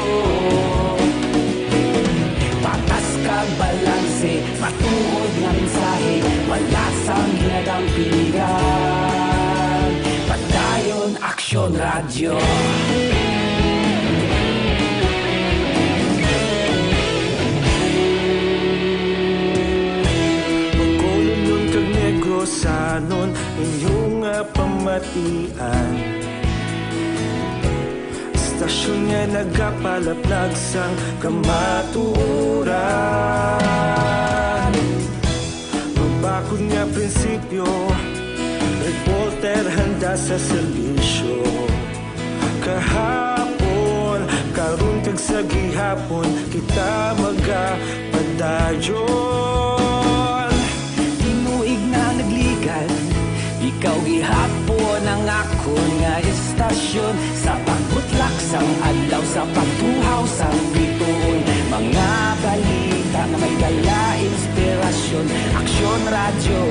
Patas kag balanse, matuod nga mensahe, wala sang hinagang pilihan. Padayon aksyon radyo. Pagkulunyon kag negosanon inyong pamatian. Istasyon nga nagapalaplag sang kamaturan. Magbakod nga prinsipyo, reporter handa sa serbisyo. Kahapon, karon kag sa gihapon, kita magapadayon. Tinuig na nagligan, ikaw gihapon ang akon nga istasyon. Sa pagbutlak sang adlaw, sa pagtuhaw sang biton. Mga balita na may dala inspirasyon, aksyon radyo,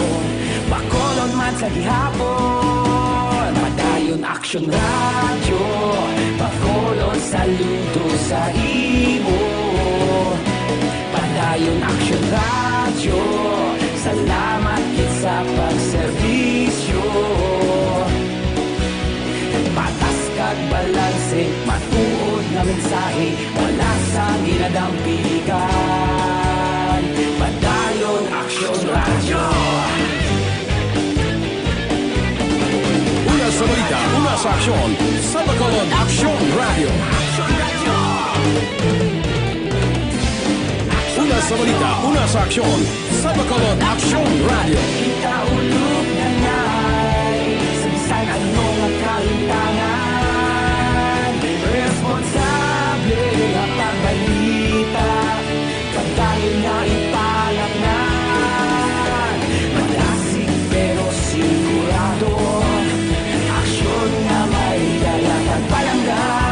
bakolod man sa gihapon. Padayon aksyon radyo, bakolod saludo sa imo. Padayon aksyon radyo, salamat kit sa pagserbisyo. Patas kag balanse, matuod nga mensahe, wala sa ginadampigan. Padayon aksyon radyo. Una sa balita, una sa aksyon, sa Bacolod Aksyon Radio. Una sa balita, una sa aksyon, sa Bacolod Aksyon Radio. Kita ulog na ngay, sa bisan anong nga kalintangan. Responsable nga pagbalita, pagdayon nga ipalaknan. Malasig pero sigurado, aksyon nga may dala pagpalanggan.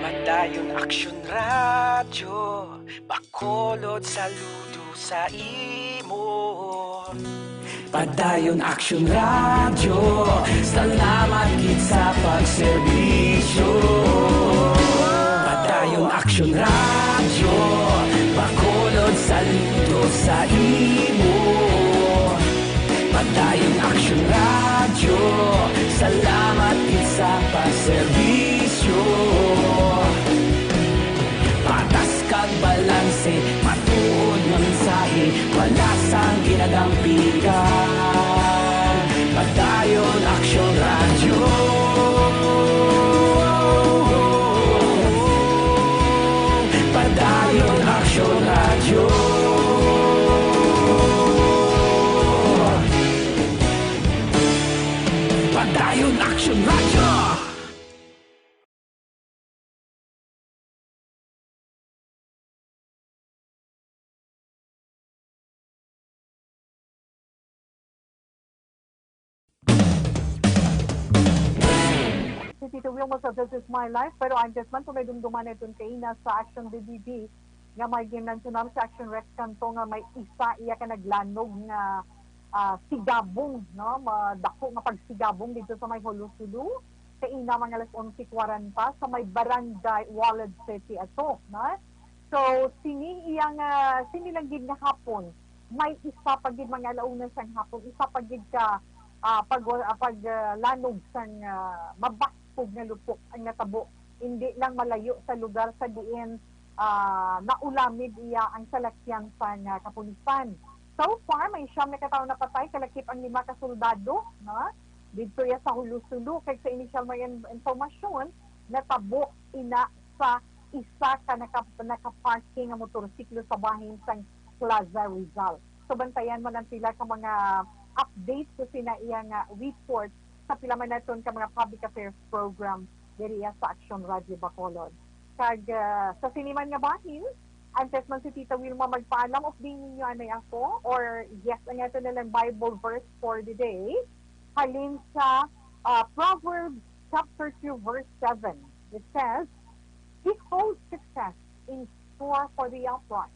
Padayon aksyon radyo, bakolod saludo sa imo. Padayon aksyon radyo, salamat kit sa pagserbisyo. Padayon aksyon radyo, bakolod saludo sa imo. Padayon aksyon radyo, salamat kit sa pagserbisyo. Patas kag balanse, matuod nga mensahe, wala sang ginadampigan. Padayon aksyon radyo. Padayon aksyon radyo. Padayon aksyon radyo. Si Tito Wilma sa This Is My Life, pero antes man kung may dumduman na itong kaina sa Action BBB, nga may ginansunam sa Action Rex Kanto nga may isa iya ka naglanog nga sigabong, no? Dako nga pagsigabong dito sa may Hulusulu, kaina mga alas 11:40 sa may barangay Walid City ato, no? So, sini lang gid nga hapon, may isa pagid mga alauna sang hapon, isa pagid ka paglanog sang mabakpog nga lupok ang natabo, hindi lang malayo sa lugar sa diin naulamid iya ang salakyan sa kapulisan. So far, may siyam na katao na patay, kalakip ang 5 ka soldado, no? Dito ya sa Hulusulu, kay sa initial mga informasyon, natabo ina sa isa ka nakaparking nga motorsiklo sa bahin sa Plaza Rizal. So bantayan mo lang sila ka mga updates so sina iya nga report sa pila man naton ka mga public affairs program diri sa Action Radio Bacolod. Kag sa siniman nga bahin, antes man si Tita Wilma magpaalam of din ninyo anay ako or yes ang ito nalang Bible verse for the day. Halin sa Proverbs chapter 2 verse 7. It says, He holds success in store for the upright.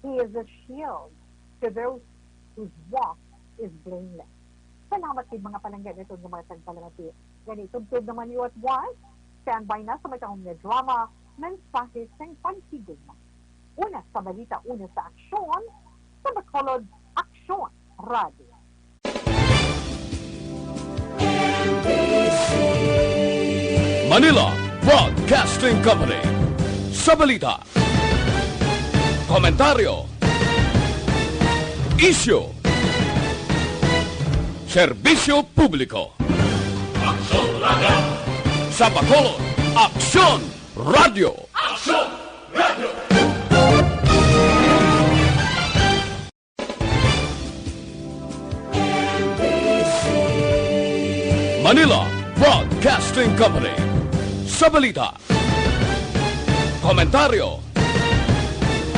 He is a shield to those whose walk is blameless. Salamat kay mga palanggan ito ng mga tagpalamati. Ganito, tugtog naman you at once. Standby na sa may tahong na drama, mensahe sa pansiguma. Una sa balita, una sa aksyon, sa Bacolod Aksyon Radio. Manila Broadcasting Company. Sa balita, komentaryo, isyu, serbisyo publiko. Aksyon Radio! Sa Bacolod, Aksyon Radio! Aksyon Radio! Manila Broadcasting Company. Sa balita, komentaryo,